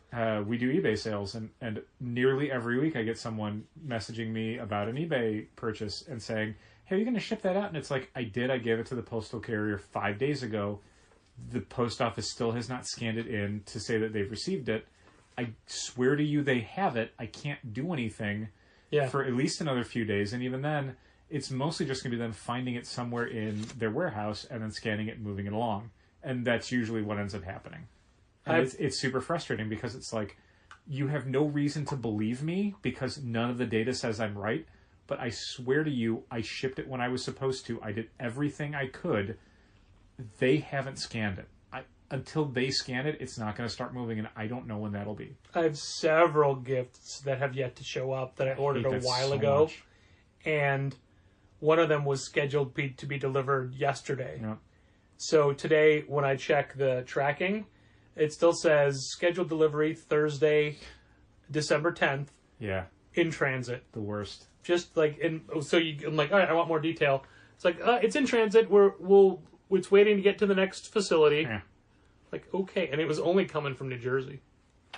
We do eBay sales, and nearly every week I get someone messaging me about an eBay purchase and saying, hey, are you going to ship that out? And it's like, I did. I gave it to the postal carrier 5 days ago. The post office still has not scanned it in to say that they've received it. I swear to you they have it. I can't do anything for at least another few days. And even then, it's mostly just going to be them finding it somewhere in their warehouse and then scanning it and moving it along. And that's usually what ends up happening. And it's super frustrating because it's like, you have no reason to believe me because none of the data says I'm right. But I swear to you, I shipped it when I was supposed to. I did everything I could. They haven't scanned it. Until they scan it, it's not going to start moving, and I don't know when that'll be. I have several gifts that have yet to show up that I ordered a while ago. And one of them was scheduled to be delivered yesterday. Yep. So today, when I check the tracking, it still says scheduled delivery Thursday, December 10th. Yeah. In transit. The worst. Just like, I'm like, all right, I want more detail. It's like, it's in transit. It's waiting to get to the next facility. Yeah. Like, okay. And it was only coming from New Jersey.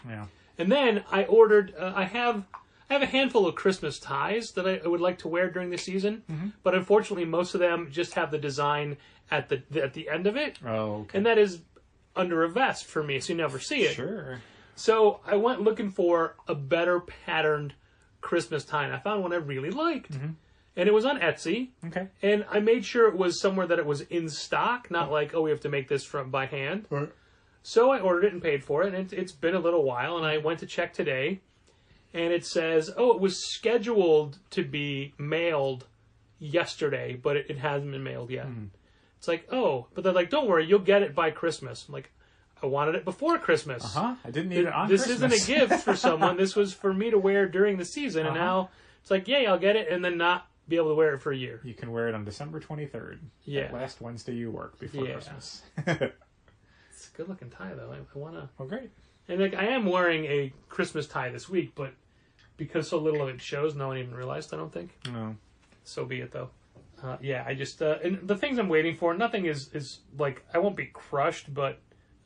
Yeah. And then I ordered, I have a handful of Christmas ties that I would like to wear during the season. Mm-hmm. But unfortunately, most of them just have the design at the end of it. Oh, okay. And that is under a vest for me, so you never see it. Sure. So I went looking for a better patterned Christmas tie, and I found one I really liked. Mm-hmm. And it was on Etsy. Okay. And I made sure it was somewhere that it was in stock, not like, we have to make this by hand. Right. So I ordered it and paid for it, and it's been a little while, and I went to check today, and it says, it was scheduled to be mailed yesterday, but it hasn't been mailed yet. Mm. It's like, but they're like, don't worry, you'll get it by Christmas. I'm like, I wanted it before Christmas. I didn't need it on This Christmas. isn't a gift for someone. This was for me to wear during the season, and now it's like, yay, I'll get it, and then not be able to wear it for a year. You can wear it on December 23rd. Yeah. That last Wednesday you work before Christmas. It's a good-looking tie, though. I want to... Oh, great. And I am wearing a Christmas tie this week, but because so little of it shows, no one even realized, I don't think. No. So be it, though. I just... and the things I'm waiting for, nothing is like... I won't be crushed, but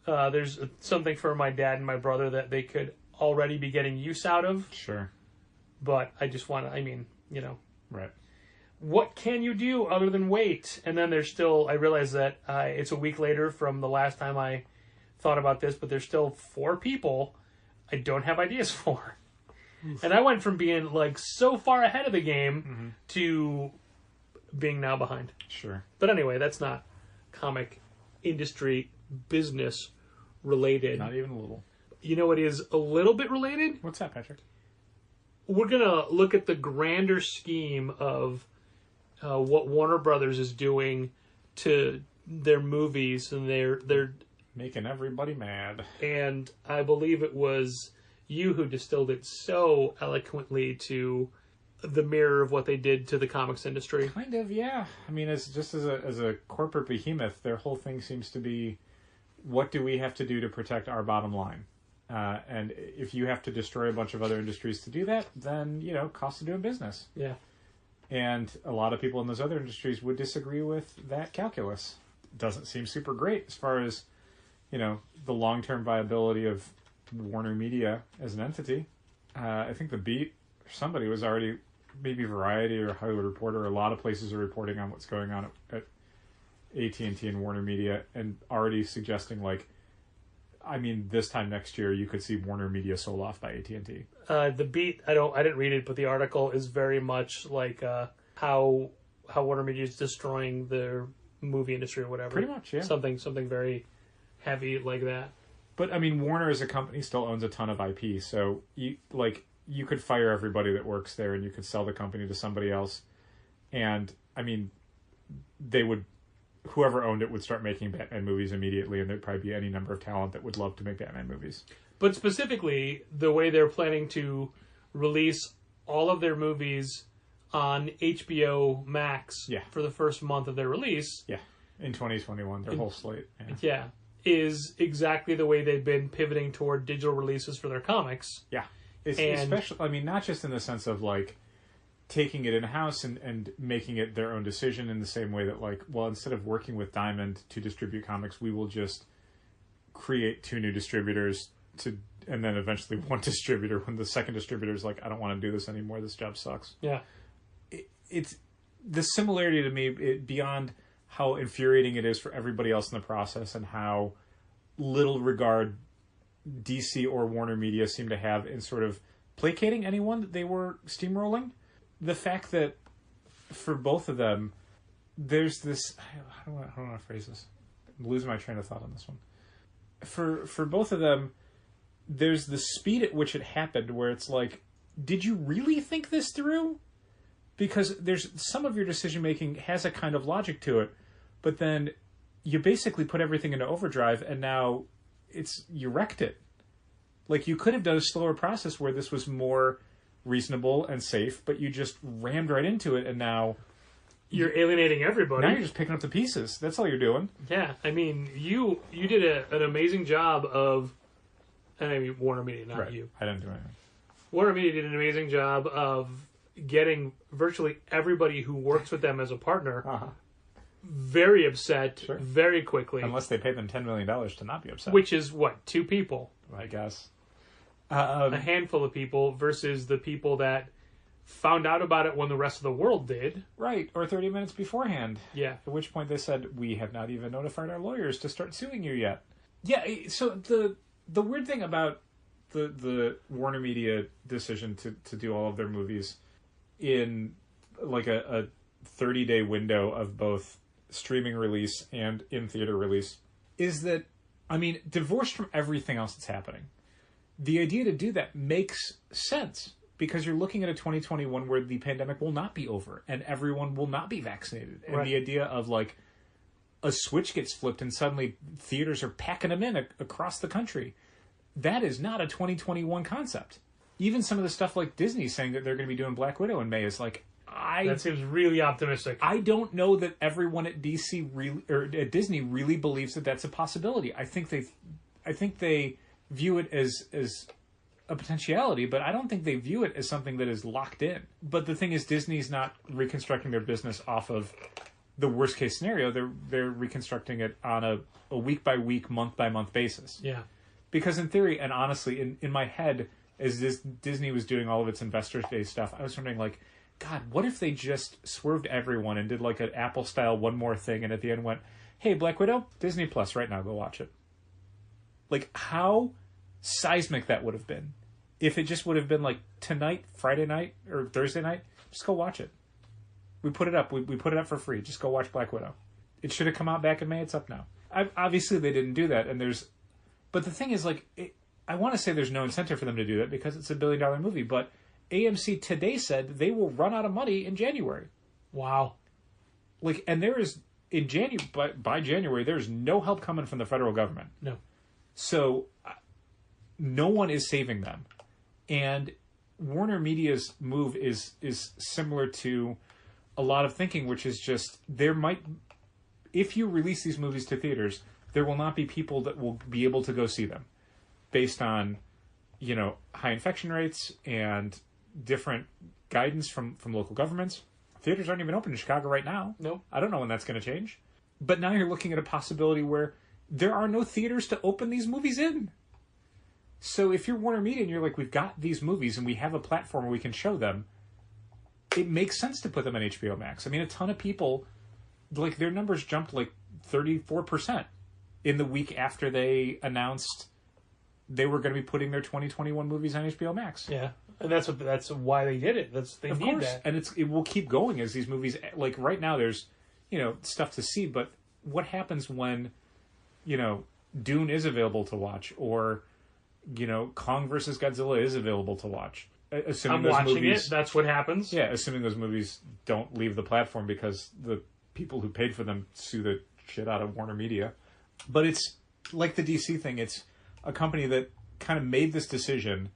there's something for my dad and my brother that they could already be getting use out of. Sure. But I just want to... Right. What can you do other than wait? And then there's still... I realize that it's a week later from the last time I thought about this, but there's still 4 people I don't have ideas for. And I went from being like so far ahead of the game to being now behind. Sure. But anyway, that's not comic industry business related. Not even a little. You know what is a little bit related? What's that, Patrick? We're going to look at the grander scheme of what Warner Brothers is doing to their movies and their Making everybody mad. and I believe it was you who distilled it so eloquently to the mirror of what they did to the comics industry. Kind of, yeah. I mean, as a corporate behemoth, their whole thing seems to be, what do we have to do to protect our bottom line? And if you have to destroy a bunch of other industries to do that, then, cost of doing business. Yeah. And a lot of people in those other industries would disagree with that calculus. Doesn't seem super great as far as, the long-term viability of Warner Media as an entity. I think The Beat, somebody was already, maybe Variety or Hollywood Reporter, a lot of places are reporting on what's going on at AT&T and Warner Media, and already suggesting, this time next year, you could see Warner Media sold off by AT&T. The Beat, I didn't read it, but the article is very much like how Warner Media is destroying their movie industry or whatever. Pretty much, yeah. Something very heavy like that. But Warner as a company still owns a ton of IP, so you could fire everybody that works there, and you could sell the company to somebody else, and they would, whoever owned it would start making Batman movies immediately, and there'd probably be any number of talent that would love to make Batman movies. But specifically, the way they're planning to release all of their movies on HBO Max for the first month of their release. Yeah, in 2021, their whole slate. Yeah, is exactly the way they've been pivoting toward digital releases for their comics. Yeah, especially, not just in the sense of, taking it in-house and making it their own decision in the same way that, instead of working with Diamond to distribute comics, we will just create 2 new distributors and then eventually one distributor when the second distributor is like, I don't want to do this anymore, this job sucks. Yeah. It's the similarity to me, beyond how infuriating it is for everybody else in the process and how little regard DC or Warner Media seem to have in sort of placating anyone that they were steamrolling. The fact that for both of them, there's this, I don't want to phrase this. I'm losing my train of thought on this one. For both of them, there's the speed at which it happened where it's like, did you really think this through? Because there's some of your decision making has a kind of logic to it, but then you basically put everything into overdrive and now you wrecked it. You could have done a slower process where this was more reasonable and safe, but you just rammed right into it, and now you're alienating everybody. Now you're just picking up the pieces. That's all you're doing. Yeah, you did an amazing job of, Warner Media, not right. you. I didn't do anything. Warner Media did an amazing job of getting virtually everybody who works with them as a partner very upset very quickly. Unless they paid them $10 million to not be upset. Which is, 2 people? I guess. A handful of people versus the people that found out about it when the rest of the world did. Right, or 30 minutes beforehand. Yeah. At which point they said, we have not even notified our lawyers to start suing you yet. Yeah, so the weird thing about the Warner Media decision to do all of their movies in a 30-day window of both streaming release and in-theater release is that, divorced from everything else that's happening, the idea to do that makes sense because you're looking at a 2021 where the pandemic will not be over and everyone will not be vaccinated. And the idea of a switch gets flipped and suddenly theaters are packing them in across the country. That is not a 2021 concept. Even some of the stuff like Disney saying that they're going to be doing Black Widow in May is that seems really optimistic. I don't know that everyone at DC really, or at Disney really believes that that's a possibility. I think they view it as a potentiality, but I don't think they view it as something that is locked in. But the thing is, Disney's not reconstructing their business off of the worst case scenario. They're reconstructing it on a week by week, month by month basis. Yeah. Because in theory, and honestly, in my head, as Disney was doing all of its Investors Day stuff, I was wondering, God, what if they just swerved everyone and did an Apple style one more thing, and at the end went, hey, Black Widow, Disney Plus right now, go watch it. How seismic that would have been. If it just would have been like tonight, Friday night, or Thursday night, just go watch it. We put it up. We put it up for free. Just go watch Black Widow. It should have come out back in May. It's up now. Obviously, they didn't do that. But the thing is, like, I want to say there's no incentive for them to do that because it's a $1 billion movie. But AMC today said they will run out of money in January. Wow. Like, and there is in January, by January, there's no help coming from the federal government. No. So no one is saving them. And Warner Media's move is similar to a lot of thinking, which is just if you release these movies to theaters, there will not be people that will be able to go see them based on, high infection rates and different guidance from local governments. Theaters aren't even open in Chicago right now. No. I don't know when that's going to change. But now you're looking at a possibility where there are no theaters to open these movies in. So if you're Warner Media and you're like, we've got these movies and we have a platform where we can show them, it makes sense to put them on HBO Max. I mean, a ton of people, like, their numbers jumped like 34% in the week after they announced they were going to be putting their 2021 movies on HBO Max. Yeah, and that's why they did it. They of need course. that. And it will keep going as these movies, like right now there's, stuff to see, but what happens when, Dune is available to watch, or, Kong versus Godzilla is available to watch? Assuming I'm those watching movies, it. That's what happens. Yeah, assuming those movies don't leave the platform because the people who paid for them sue the shit out of Warner Media. But it's like the DC thing. It's a company that kind of made this decision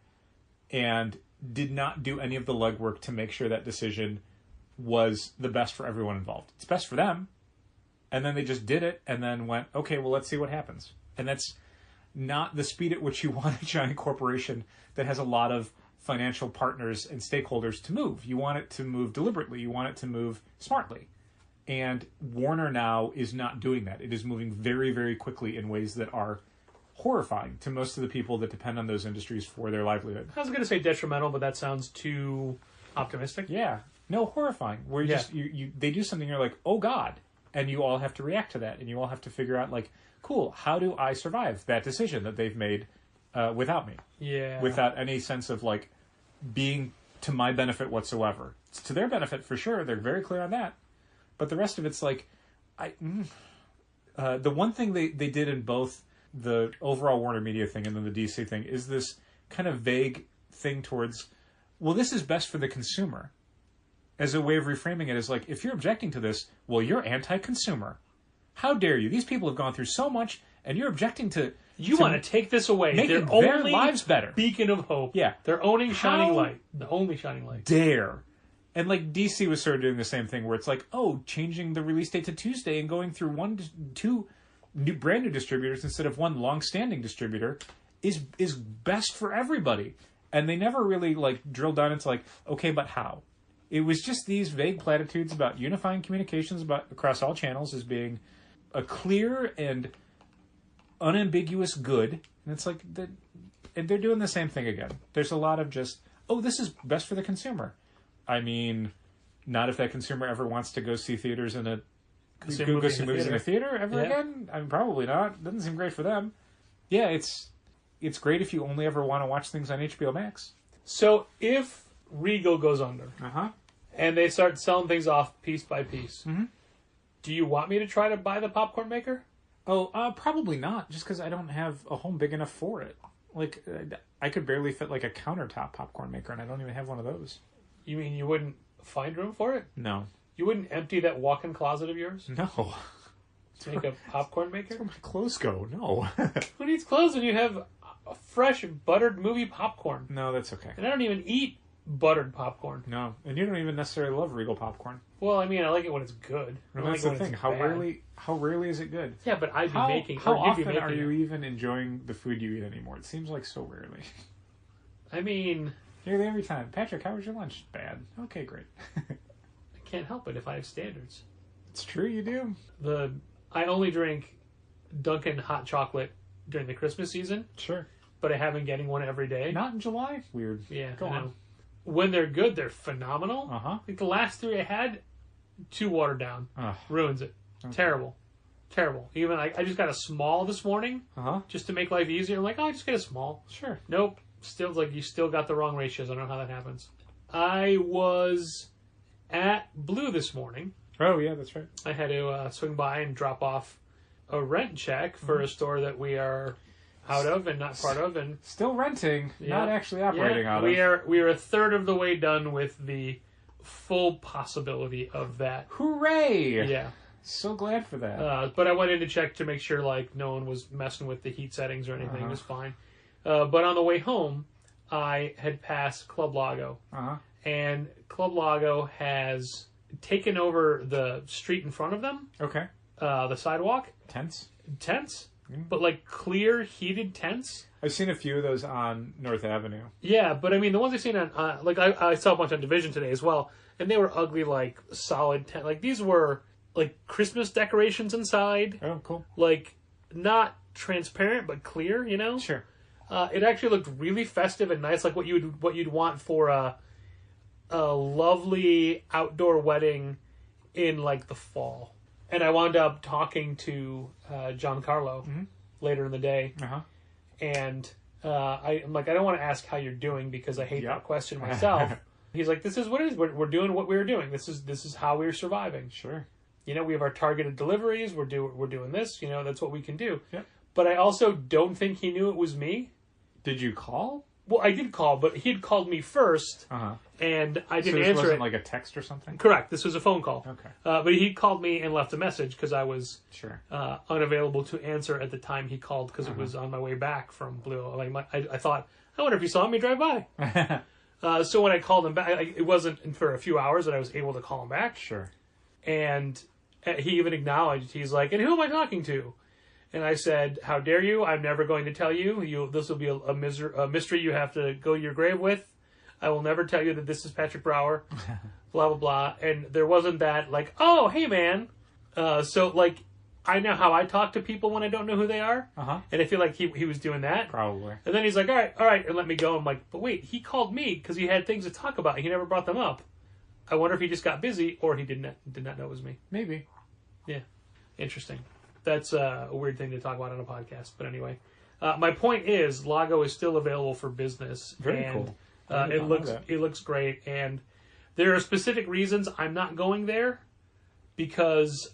and did not do any of the legwork to make sure that decision was the best for everyone involved. It's best for them. And then they just did it and then went, okay, well, let's see what happens. And that's not the speed at which you want a giant corporation that has a lot of financial partners and stakeholders to move. You want it to move deliberately. You want it to move smartly. And Warner now is not doing that. It is moving very, very quickly in ways that are horrifying to most of the people that depend on those industries for their livelihood. I was going to say detrimental, but that sounds too optimistic. Yeah. No, horrifying. Where they do something, you're like, oh God. And you all have to react to that. And you all have to figure out, like, cool, how do I survive that decision that they've made without me? Yeah. Without any sense of, like, being to my benefit whatsoever. It's to their benefit for sure. They're very clear on that. But the rest of it's like, the one thing they did in both the overall Warner Media thing and then the DC thing is this kind of vague thing towards, well, this is best for the consumer. As a way of reframing it is like, if you're objecting to this, well, you're anti-consumer. How dare you? These people have gone through so much, and you're objecting to... You want to take this away. Making Their their only lives better. beacon of hope. Yeah. Their only shining How light. The only shining light. Dare. And like DC was sort of doing the same thing where it's like, oh, changing the release date to Tuesday and going through two brand new distributors instead of one long-standing distributor is best for everybody. And they never really like drilled down into like, okay, but how? It was just these vague platitudes about unifying communications across all channels as being a clear and unambiguous good. And it's like, they're doing the same thing again. There's a lot of just, oh, this is best for the consumer. I mean, not if that consumer ever wants to go see theaters in a... Go see movies in a theater ever again? I mean, probably not. Doesn't seem great for them. Yeah, it's great if you only ever want to watch things on HBO Max. So if Regal goes under... and they start selling things off piece by piece, do you want me to try to buy the popcorn maker? Oh, probably not, just because I don't have a home big enough for it. Like, I could barely fit like a countertop popcorn maker, and I don't even have one of those. You mean you wouldn't find room for it? No. You wouldn't empty that walk-in closet of yours? No. To make a popcorn maker? That's where my clothes go. No. Who needs clothes when you have a fresh buttered movie popcorn? No, that's okay. And I don't even eat buttered popcorn. No, and you don't even necessarily love Regal popcorn. Well, I mean, I like it when it's good. And that's the thing. How rarely is it good? Yeah, but I'd be making. How or you'd be often making are you it. even enjoying the food you eat anymore? It seems like so rarely. I mean, nearly every time. Patrick, how was your lunch? Bad. Okay, great. I can't help it if I have standards. It's true, you do. I only drink Dunkin' hot chocolate during the Christmas season. Sure. But I have been getting one every day. Not in July? Weird. Yeah. Go on. When they're good, they're phenomenal. Uh-huh. The last 3 I had, too watered down. Ruins it. Okay. Terrible. Even I just got a small this morning. Uh-huh. Just to make life easier. I'm like, oh, I just get a small. Sure. Nope. Still, like, you still got the wrong ratios. I don't know how that happens. I was at Blue this morning. Oh, yeah, that's right. I had to swing by and drop off a rent check for a store that we are out of and not part of. And Still renting, not actually operating out we of. We are a third of the way done with the full possibility of that. Hooray! Yeah. So glad for that. But I went in to check to make sure, like, no one was messing with the heat settings or anything. It was fine. But on the way home, I had passed Club Lago. And Club Lago has taken over the street in front of them. Okay. The sidewalk. Tents? But, like, clear, heated tents. I've seen a few of those on North Avenue. Yeah, but, I mean, the ones I've seen on... like, I saw a bunch on Division today as well. And they were ugly, like, solid tent. Like, these were... like Christmas decorations inside. Oh, cool. Like, not transparent, but clear, you know? Sure. It actually looked really festive and nice, like what you'd want for a lovely outdoor wedding in, like, the fall. And I wound up talking to Giancarlo later in the day. And I'm like, I don't want to ask how you're doing because I hate that question myself. He's like, this is what it is. We're doing what we were doing. This is how we're surviving. Sure. You know, we have our targeted deliveries. We're doing this. You know, that's what we can do. Yep. But I also don't think he knew it was me. Did you call? Well, I did call, but he'd called me first, and I didn't answer wasn't it. Like a text or something? Correct. This was a phone call. Okay. But he called me and left a message because I was Sure. Unavailable to answer at the time he called because it was on my way back from Blue. Like I thought, I wonder if he saw me drive by. So when I called him back, it wasn't for a few hours that I was able to call him back. Sure. And he even acknowledged, he's like, and who am I talking to? And I said, how dare you? I'm never going to tell you. This will be a mystery you have to go your grave with. I will never tell you that this is Patrick Brower. Blah, blah, blah. And there wasn't that, like, oh, hey, man. So, like, I know how I talk to people when I don't know who they are. And I feel like he was doing that. Probably. And then he's like, all right, and let me go. I'm like, but wait, he called me because he had things to talk about. He never brought them up. I wonder if he just got busy or he did not know it was me. Maybe. Yeah. Interesting. That's a weird thing to talk about on a podcast. But anyway, my point is Lago is still available for business. Very and, cool. It looks great. And there are specific reasons I'm not going there because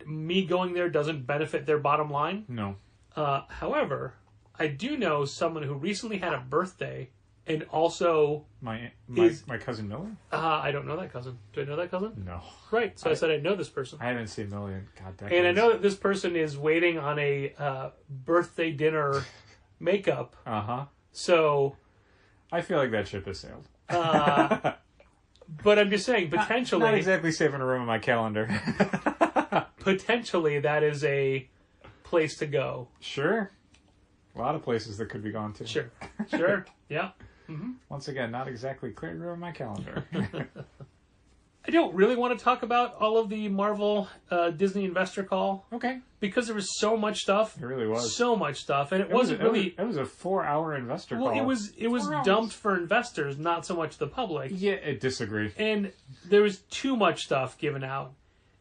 me going there doesn't benefit their bottom line. No. However, I do know someone who recently had a birthday and also... My cousin Miller? I don't know that cousin. Do I know that cousin? No. Right. So I said I know this person. I haven't seen Miller in decades. And I know that this person is waiting on a birthday dinner makeup. So... I feel like that ship has sailed. But I'm just saying, potentially... Not exactly saving a room in my calendar. Potentially, that is a place to go. Sure. A lot of places that could be gone to. Sure. Yeah. Once again, not exactly clearing room in my calendar. I don't really want to talk about all of the Marvel Disney investor call. Okay. Because there was so much stuff. It really was. So much stuff. And it wasn't really... It was a 4-hour investor call. Well, it was dumped for investors, not so much the public. Yeah, I disagree. And there was too much stuff given out.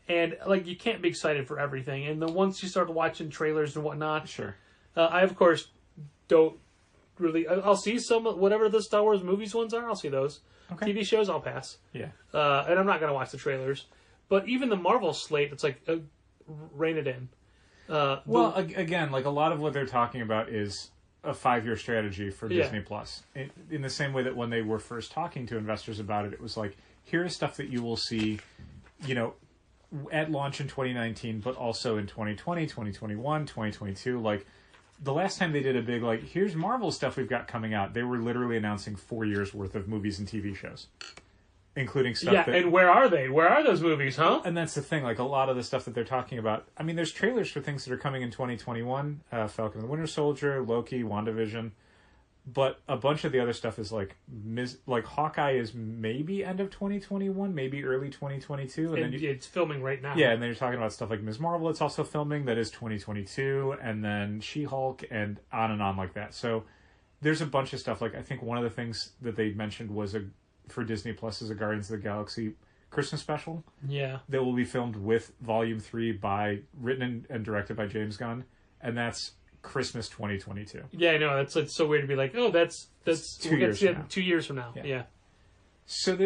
And, like, you can't be excited for everything. And then once you start watching trailers and whatnot... Sure. I, of course, don't really... I'll see whatever the Star Wars movies ones are, I'll see those. Okay. TV shows, I'll pass. Yeah. And I'm not going to watch the trailers. But even the Marvel slate, it's like, rein it in. Well, again, like a lot of what they're talking about is a 5-year strategy for Disney Plus. In the same way that when they were first talking to investors about it, it was like, here's stuff that you will see, you know, at launch in 2019, but also in 2020, 2021, 2022. Like, the last time they did a big, like, here's Marvel stuff we've got coming out, they were literally announcing 4 years worth of movies and TV shows. Including stuff Yeah, and where are they? Where are those movies, huh? And that's the thing, like, a lot of the stuff that they're talking about... I mean, there's trailers for things that are coming in 2021. Falcon and the Winter Soldier, Loki, WandaVision. But a bunch of the other stuff is, like... Like, Hawkeye is maybe end of 2021, maybe early 2022. And then it's filming right now. Yeah, and then you're talking about stuff like Ms. Marvel, it's also filming, that is 2022. And then She-Hulk, and on like that. So, there's a bunch of stuff. Like, I think one of the things that they mentioned was for Disney Plus is a Guardians of the Galaxy Christmas special. Yeah. That will be filmed with Volume 3 written and directed by James Gunn. And that's Christmas 2022. Yeah, I know. It's so weird to be like, oh, that's 2 years from now. 2 years from now. Yeah. So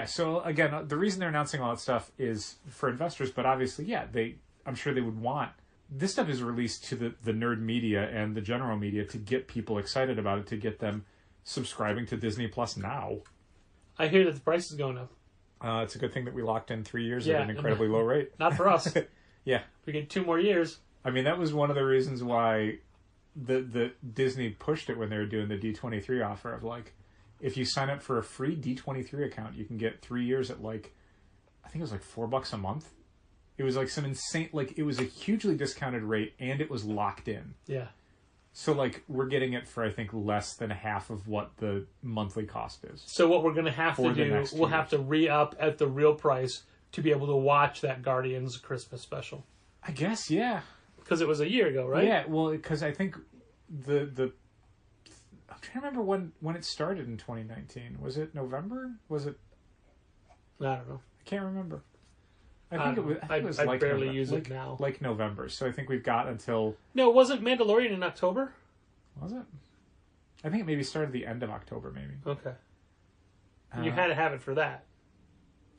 so again, the reason they're announcing all that stuff is for investors, but obviously, I'm sure they would want this stuff is released to the nerd media and the general media to get people excited about it, to get them subscribing to Disney Plus now. I hear that the price is going up. It's a good thing that we locked in 3 years at an incredibly low rate. Not for us. Yeah. We get 2 more years. I mean, that was one of the reasons why the Disney pushed it when they were doing the D23 offer of like, if you sign up for a free D23 account, you can get 3 years at like, I think it was like $4 a month. It was like some insane, like it was a hugely discounted rate and it was locked in. Yeah. So like we're getting it for I think less than half of what the monthly cost is. So what we're going to have to do, we'll have to re-up at the real price to be able to watch that Guardians Christmas special. I guess, yeah. Because it was a year ago, right? Yeah, well, because I think I'm trying to remember when it started in 2019. Was it November? Was it? I don't know. I can't remember. I think it was I like barely November, use it now. Like November. So I think we've got until... No, wasn't Mandalorian in October? Was it? I think it maybe started the end of October, maybe. Okay. You had to have it for that.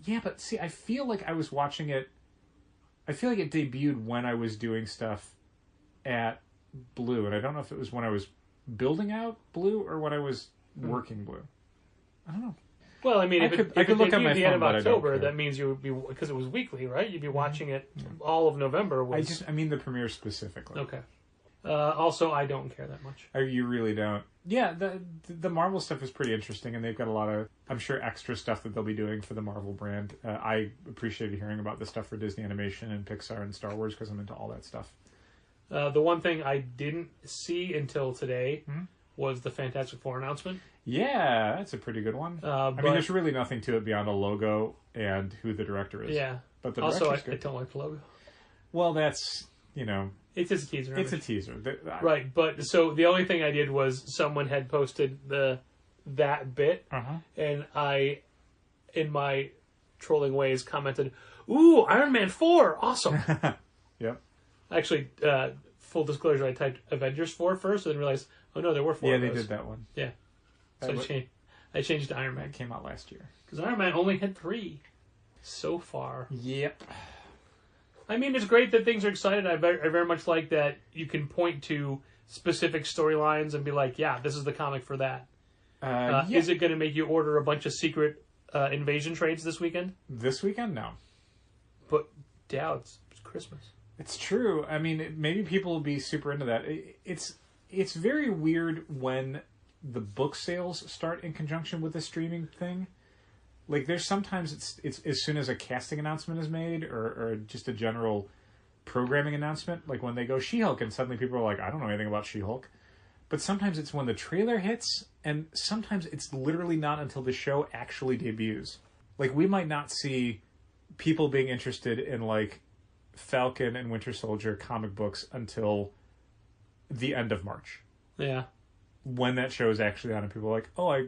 Yeah, but see, I feel like I was watching it... I feel like it debuted when I was doing stuff at Blue, and I don't know if it was when I was building out Blue or when I was working Blue. I don't know. Well, I mean, if it look at my at the phone, end of but October, that means you would be, because it was weekly, right? You'd be watching it all of November. I mean the premiere specifically. Okay. Also, I don't care that much. You really don't. Yeah, the Marvel stuff is pretty interesting, and they've got a lot of, I'm sure, extra stuff that they'll be doing for the Marvel brand. I appreciated hearing about the stuff for Disney Animation and Pixar and Star Wars because I'm into all that stuff. The one thing I didn't see until today was the Fantastic Four announcement. Yeah, that's a pretty good one. I mean, there's really nothing to it beyond a logo and who the director is. Yeah. But the also, I good. don't like the logo. Well, that's, It's just a teaser. It's a teaser. Right, but so the only thing I did was someone had posted that bit, and I, in my trolling ways, commented, "Ooh, Iron Man 4, awesome!" Yep. Actually, full disclosure, I typed Avengers 4 first, and then realized, oh no, there were 4. Yeah, of they those. did that one. Yeah, so I changed to Iron Man. It came out last year because Iron Man only had 3 so far. Yep. I mean, it's great that things are excited. I very much like that you can point to specific storylines and be like, yeah, this is the comic for that. Yeah. Is it going to make you order a bunch of secret invasion trades this weekend? This weekend? No. But, yeah, it's Christmas. It's true. I mean, maybe people will be super into that. It's very weird when the book sales start in conjunction with the streaming thing. Like, there's sometimes it's as soon as a casting announcement is made or just a general programming announcement, like when they go She-Hulk and suddenly people are like, I don't know anything about She-Hulk. But sometimes it's when the trailer hits, and sometimes it's literally not until the show actually debuts. Like, we might not see people being interested in, like, Falcon and Winter Soldier comic books until the end of March. Yeah. When that show is actually on and people are like, oh, I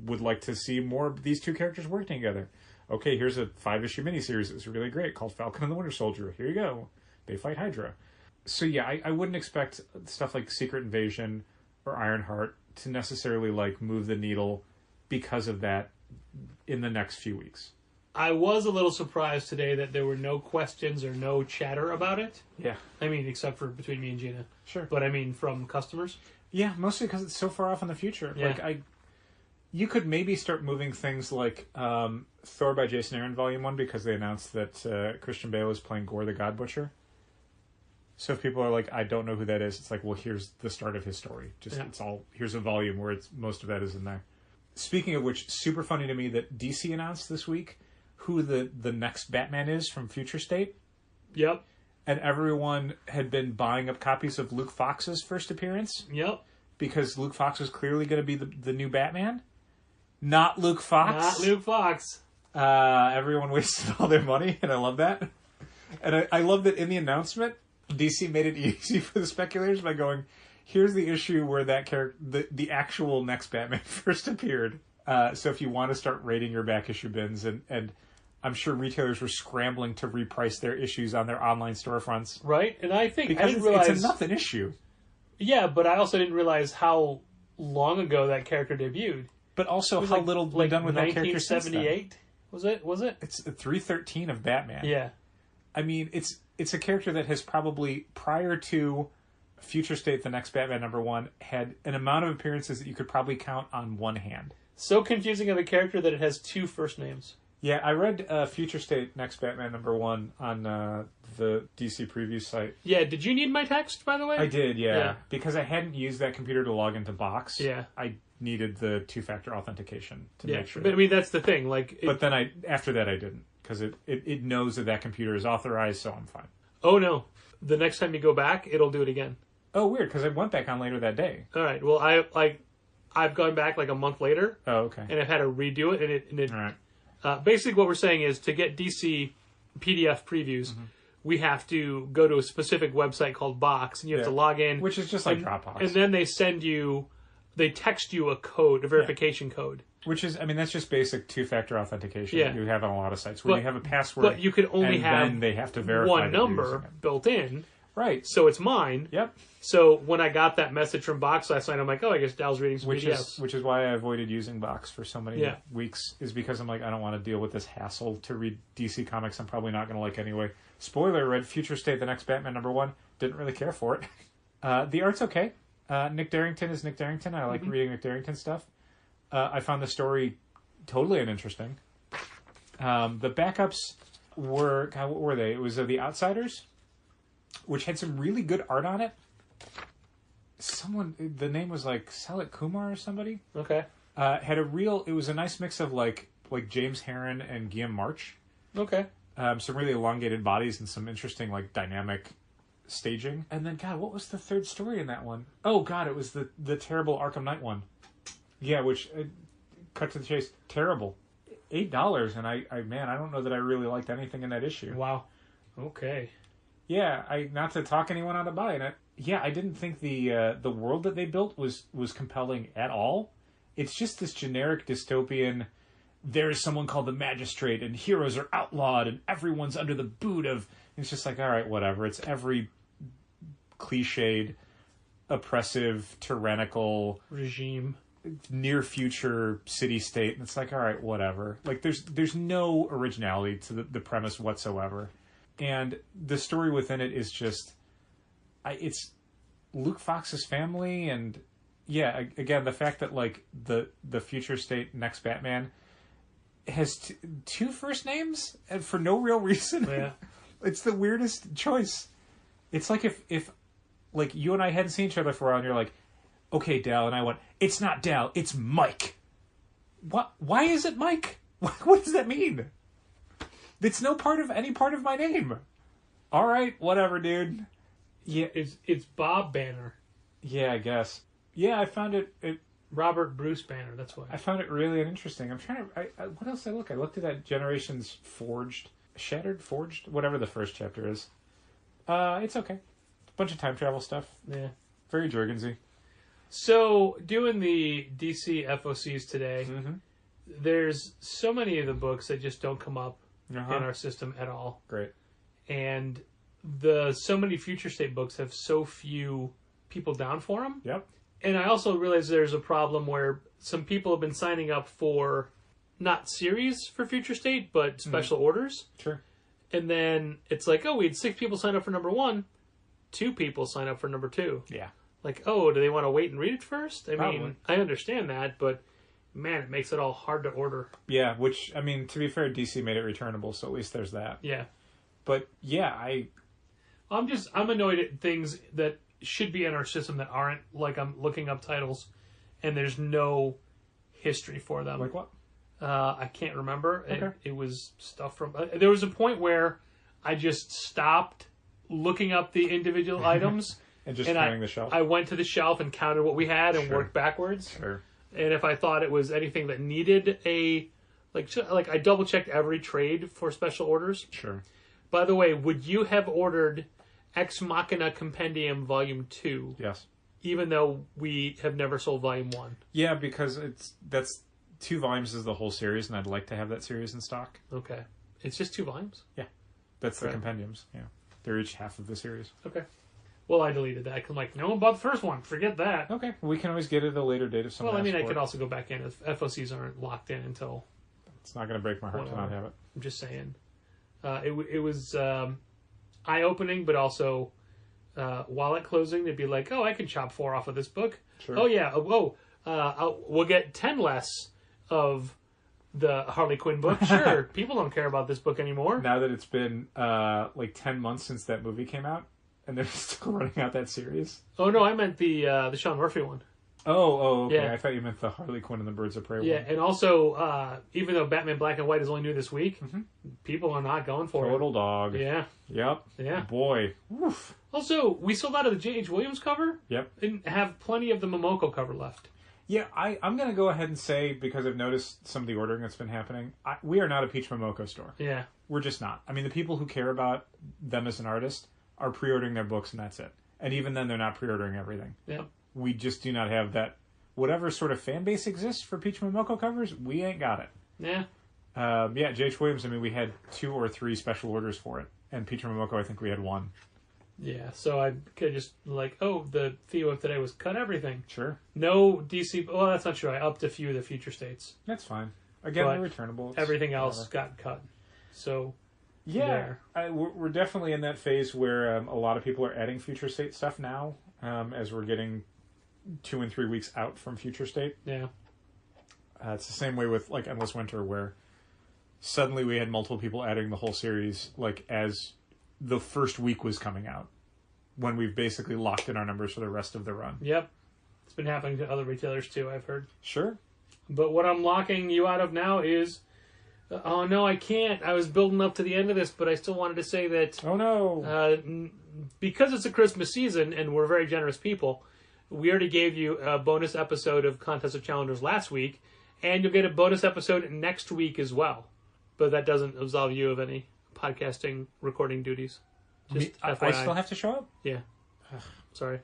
would like to see more of these two characters working together. Okay, here's a 5-issue miniseries that's really great called Falcon and the Winter Soldier. Here you go. They fight Hydra. So yeah, I wouldn't expect stuff like Secret Invasion or Ironheart to necessarily like move the needle because of that in the next few weeks. I was a little surprised today that there were no questions or no chatter about it. Yeah. I mean, except for between me and Gina. Sure. But I mean, from customers. Yeah, mostly because it's so far off in the future. Yeah. Like, you could maybe start moving things like Thor by Jason Aaron Volume 1 because they announced that Christian Bale is playing Gore the God Butcher. So if people are like, I don't know who that is, it's like, well, here's the start of his story. Here's a volume where most of that is in there. Speaking of which, super funny to me that DC announced this week who the next Batman is from Future State. Yep. And everyone had been buying up copies of Luke Fox's first appearance. Yep. Because Luke Fox was clearly going to be the new Batman. Not Luke Fox. Not Luke Fox. Everyone wasted all their money, and I love that. And I love that in the announcement, DC made it easy for the speculators by going, here's the issue where that character, the actual next Batman first appeared. So if you want to start raiding your back issue bins, and I'm sure retailers were scrambling to reprice their issues on their online storefronts. Right? And I think, Because I didn't realize... it's a nothing issue. Yeah, but I also didn't realize how long ago that character debuted. But also how little been done with that character since then. 1978? Was it? It's 313 of Batman. Yeah. I mean, it's a character that has probably, prior to Future State, the next Batman #1, had an amount of appearances that you could probably count on one hand. So confusing of a character that it has 2 first names. Yeah, I read Future State Next Batman #1 on the DC preview site. Yeah, did you need my text, by the way? I did, yeah. Because I hadn't used that computer to log into Box. Yeah. I needed the 2-factor authentication to make sure. But I mean, that's the thing. Like, but then after that I didn't. Because it knows that kind is authorized, so I'm fine. Oh, no. The next time you go back, it'll do it again. Oh, weird, because I went back on later that day. All right. Well, I've gone back like a month later. Oh, okay. And I've had to redo it, and it All right. Basically, what we're saying is to get DC PDF previews, we have to go to a specific website called Box, and you have to log in. Which is just like Dropbox. And then they text you a code, a verification code. Which is, I mean, that's just basic 2-factor authentication Yeah. you have on a lot of sites, where you have a password. But you could only have then they have to verify one that you're number using it. built in. Right. So it's mine. Yep. So when I got that message from Box last night, I'm like, oh, I guess Dal's reading some PDFs. Which is why I avoided using Box for so many Yeah. weeks, is because I'm like, I don't want to deal with this hassle to read DC Comics I'm probably not going to like anyway. Spoiler, read Future State, the next Batman #1, didn't really care for it. The art's okay. Nick Darrington is Nick Darrington. I like reading Nick Darrington stuff. I found the story totally uninteresting. The backups were, God, what were they? It was The Outsiders, which had some really good art on it. The name was like Salit Kumar or somebody. Okay. It was a nice mix of like James Herron and Guillaume March. Okay. Some really elongated bodies and some interesting like dynamic staging. And then, God, what was the third story in that one? Oh, God, it was the terrible Arkham Knight one. Yeah, which, cut to the chase, terrible. $8, and I don't know that I really liked anything in that issue. Wow. Okay. Yeah, not to talk anyone out of buying it. Yeah, I didn't think the world that they built was compelling at all. It's just this generic dystopian, there is someone called the Magistrate, and heroes are outlawed, and everyone's under the boot of... It's just like, all right, whatever. It's every cliched, oppressive, tyrannical... regime. Near-future city-state, and it's like, all right, whatever. Like, there's no originality to the premise whatsoever. And the story within it is just... it's Luke Fox's family, and... Yeah, again, the fact that, like, the Future State Next Batman has 2 first names and for no real reason. Yeah. It's the weirdest choice. It's like if like, you and I hadn't seen each other for a while, and you're like, okay, Dal, and I went, it's not Dal, it's Mike. What? Why is it Mike? What does that mean? It's no part of any part of my name. All right, whatever, dude. Yeah, It's Bob Banner. Yeah, I guess. Yeah, I found it Robert Bruce Banner, that's why. I found it really interesting. I'm trying to... what else did I look? I looked at that Generations Shattered, Forged, whatever the first chapter is. It's okay. Bunch of time travel stuff. Yeah. Very Jorgensy. So, doing the DC FOCs today, there's so many of the books that just don't come up in our system at all. Great. And so many Future State books have so few people down for them. Yep. And I also realize there's a problem where some people have been signing up for not series for Future State, but special orders. Sure. And then it's like, oh, we had 6 people sign up for #1, 2 people sign up for #2. Yeah. Like, oh, do they want to wait and read it first? I Probably. mean, I understand that, but man, it makes it all hard to order. Yeah, which, I mean, to be fair, DC made it returnable, so at least there's that. Yeah. But, yeah, I'm annoyed at things that should be in our system that aren't. Like, I'm looking up titles, and there's no history for them. Like what? I can't remember. Okay. It was stuff from... there was a point where I just stopped looking up the individual items. And just turning the shelf. I went to the shelf and counted what we had and worked backwards. Sure. And if I thought it was anything that needed a... Like I double-checked every trade for special orders. Sure. By the way, would you have ordered Ex Machina Compendium Volume 2? Yes. Even though we have never sold Volume 1? Yeah, because that's 2 volumes is the whole series, and I'd like to have that series in stock. Okay. It's just 2 volumes? Yeah. That's the Right. compendiums. Yeah. They're each half of the series. Okay. Well, I deleted that because I'm like, no one bought the first one. Forget that. Okay. We can always get it at a later date if someone Well, I mean, asks I for could it. also go back in if FOCs aren't locked in until... It's not going to break my heart to not have it. I'm just saying. It was eye-opening, but also wallet closing. They'd be like, oh, I can chop 4 off of this book. Sure. Oh, yeah. We'll get 10 less of the Harley Quinn book. Sure. People don't care about this book anymore. Now that it's been like 10 months since that movie came out, and they're still running out that series. Oh, no, I meant the Sean Murphy one. Oh, okay. Yeah. I thought you meant the Harley Quinn and the Birds of Prey Yeah, one. and also, even though Batman Black and White is only new this week, people are not going for Total dog. it. Yeah. Yep. Yeah. Boy. Oof. Also, we sold out of the J.H. Williams cover Yep. and have plenty of the Momoko cover left. Yeah, I'm going to go ahead and say, because I've noticed some of the ordering that's been happening, we are not a Peach Momoko store. Yeah. We're just not. I mean, the people who care about them as an artist are pre-ordering their books, and that's it. And even then, they're not pre-ordering everything. Yeah. We just do not have that. Whatever sort of fan base exists for Peach Momoko covers, we ain't got it. Yeah. Yeah, J.H. Williams, I mean, we had 2 or 3 special orders for it. And Peach Momoko, I think we had 1. Yeah, so I could just the Theo of today was cut everything. Sure. No DC. Well, that's not true. I upped a few of the future states. That's fine. Again, But they're returnable. It's Everything else whatever. got cut. So Yeah, we're definitely in that phase where a lot of people are adding future state stuff now, as we're getting 2 and 3 weeks out from future state. yeah, It's the same way with like Endless Winter, where suddenly we had multiple people adding the whole series like as the first week was coming out, when we've basically locked in our numbers for the rest of the run. yep. It's been happening to other retailers too. I've heard. Sure. But what I'm locking you out of now is, oh no, I can't. I was building up to the end of this, but I still wanted to say that Oh no. because it's a Christmas season and we're very generous people, we already gave you a bonus episode of Contest of Challengers last week, and you'll get a bonus episode next week as well. But that doesn't absolve you of any podcasting recording duties. Just I FYI. still have to show up? Yeah. Sorry.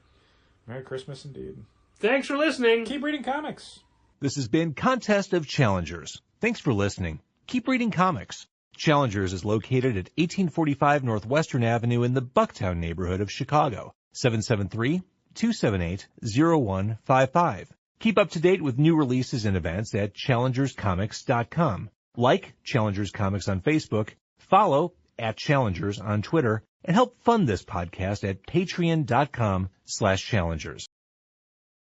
Merry Christmas indeed. Thanks for listening. Keep reading comics. This has been Contest of Challengers. Thanks for listening. Keep reading comics. Challengers is located at 1845 Northwestern Avenue in the Bucktown neighborhood of Chicago. 773-278-0155. Keep up to date with new releases and events at challengerscomics.com. Like Challengers Comics on Facebook, follow @Challengers on Twitter, and help fund this podcast at patreon.com/challengers.